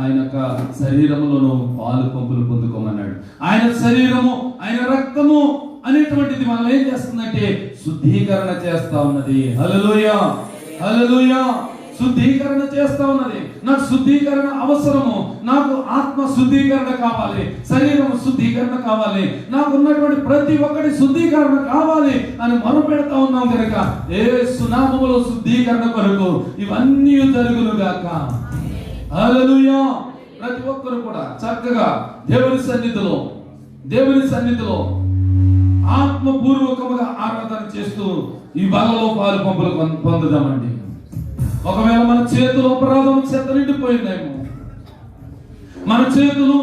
ఆయన యొక్క శరీరంలోనూ పాలు పంపులు పొందుకోమన్నాడు. ఆయన శరీరము ఆయన రక్తము అనేటువంటిది మనం ఏం చేస్తుందంటే శుద్ధీకరణ చేస్తా ఉన్నది. హల్లెలూయా, హల్లెలూయా. శుద్ధీకరణ చేస్తా ఉన్నది. నాకు శుద్ధీకరణ అవసరము. నాకు ఆత్మ శుద్ధీకరణ కావాలి, శరీరం శుద్ధీకరణ కావాలి, నాకు ఉన్నటువంటి ప్రతి ఒక్కటి శుద్ధీకరణ కావాలి అని మొరపెడతా ఉన్నాం కనుక యేసు నామములో శుద్ధీకరణ కొరకు ఇవన్నీ జరుగును గాక. హల్లెలూయా. ప్రతి ఒక్కరు కూడా చక్కగా దేవుని సన్నిధిలో ఆత్మపూర్వకముగా ఆరాధన చేస్తూ ఈ బలలో పాలు పంపులు పొందుదామండి. ఒకవేళ మన చేతులు అపరాధం చేత నిండిపోయిందేమో, మన చేతులు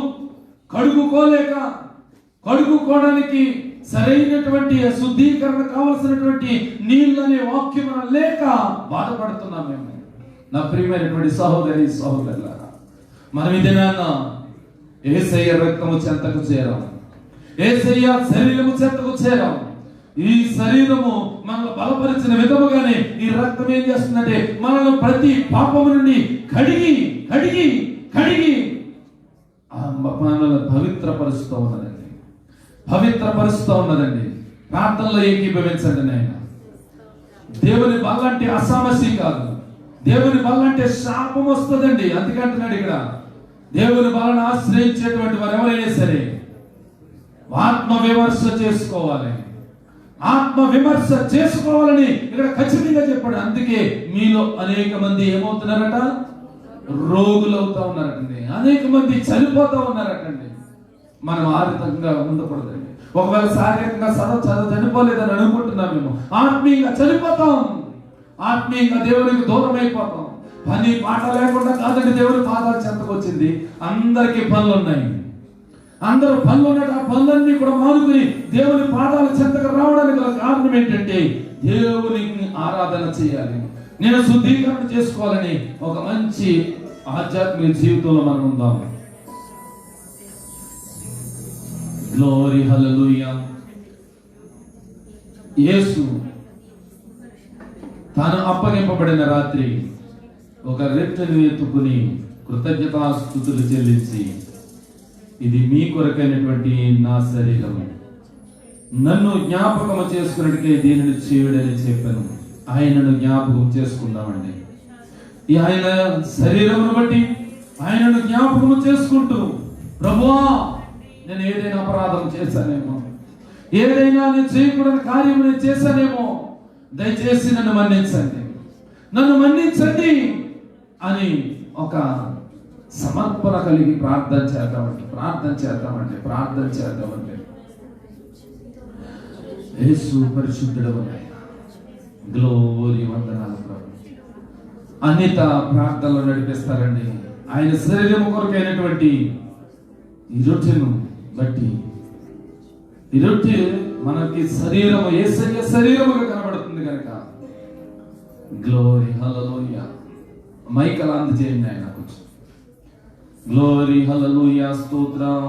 కడుగుకోవడానికి సరైనటువంటి శుద్ధీకరణ కావలసినటువంటి నీళ్ళనే వాక్యం లేక బాధపడుతున్నామేమో. నా ప్రియమైనటువంటి సహోదరి సహోదరులారా, మనం ఈ దినాన్న యేసయ్య రక్తము చెంతకు చేరాం, యేసయ్య శరీరము చెంతకు చేరాం. ఈ శరీరము మనల్ని బలపరిచిన విధముగానే ఈ రక్తం ఏం చేస్తుందంటే మనల్ని ప్రతి పాపము నుండి కడిగి మనల్ని పవిత్రపరుస్తూ ఉన్నదండి. ప్రార్థనలో ఏకీభవించండి నాయన. దేవుని బల్లంటే అసామస్య కాదు, దేవుని బల్లంటే శాపం వస్తుందండి. అందుకంటున్నాడు ఇక్కడ, దేవుని బలను ఆశ్రయించేటువంటి వారు ఎవరైనా సరే ఆత్మ విమర్శ చేసుకోవాలి. ఆత్మ విమర్శ చేసుకోవాలని ఇక్కడ ఖచ్చితంగా చెప్పాడు. అందుకే మీలో అనేక మంది ఏమవుతున్నారట, రోగులు అవుతా ఉన్నారటండి. అనేక మంది చనిపోతా ఉన్నారటండి. మనం ఆ విధంగా ఉండకూడదండి. ఒకవేళ శారీరకంగా చనిపోలేదని అనుకుంటున్నామేమో, ఆత్మీయంగా చనిపోతాం. ఆత్మీయంగా దేవునికి దూరం అయిపోతాం. పని పాట లేకుండా కాదండి దేవుని పాదాల చెంతకు వచ్చింది. అందరికీ పనులు ఉన్నాయి. అందరూ పనులు ఉన్నట్టు ఆ పనులన్నీ కూడా మానుకుని దేవుని పాదాల చెంతకు రావడానికి గల కారణం ఏంటంటే దేవునికి ఆరాధన చేయాలి, నేను శుద్ధీకరణ చేసుకోవాలని ఒక మంచి ఆధ్యాత్మిక జీవితంలో మనం ఉందాం. గ్లోరీ హల్లెలూయా. యేసు తాను అప్పగింపబడిన రాత్రి ఒక రెట్టెను ఎత్తుకుని కృతజ్ఞతాస్తుతులు చెల్లించి, ఇది మీ కొరకైనటువంటి నా శరీరం, నన్ను జ్ఞాపకం చేసుకున్నట్టుకే దీనిని చేయుడని చెప్పాను. ఆయనను జ్ఞాపకం చేసుకుందామండి. ఆయన శరీరమును బట్టి ఆయనను జ్ఞాపకం చేసుకుంటూ, ప్రభువా నేను ఏదైనా అపరాధం చేశానేమో, ఏదైనా నేను చేయకూడని కార్యం నేను చేశానేమో, దయచేసి నన్ను మన్నించండి, నన్ను మన్నించండి అని ఒక సమర్పణ కలిగి ప్రార్థన చేద్దామంటే యేసు పరిశుద్ధుడవు నాయన. గ్లోరీ వందనాలు ప్రభు. అన్నిత ప్రార్థనలు నడిపిస్తారండి. ఆయన శరీరం కొరకైనటువంటి ఈ రొట్టెను బట్టి, ఈ రొట్టె మనకి శరీరము యేసయ్య శరీరముగా కనబడుతుంది కనుక గ్లోరీ హల్లెలూయా. మైకల్ అందజేయండి ఆయన కొంచెం. గ్లోరీ హల్లెలూయా. స్తోత్రం.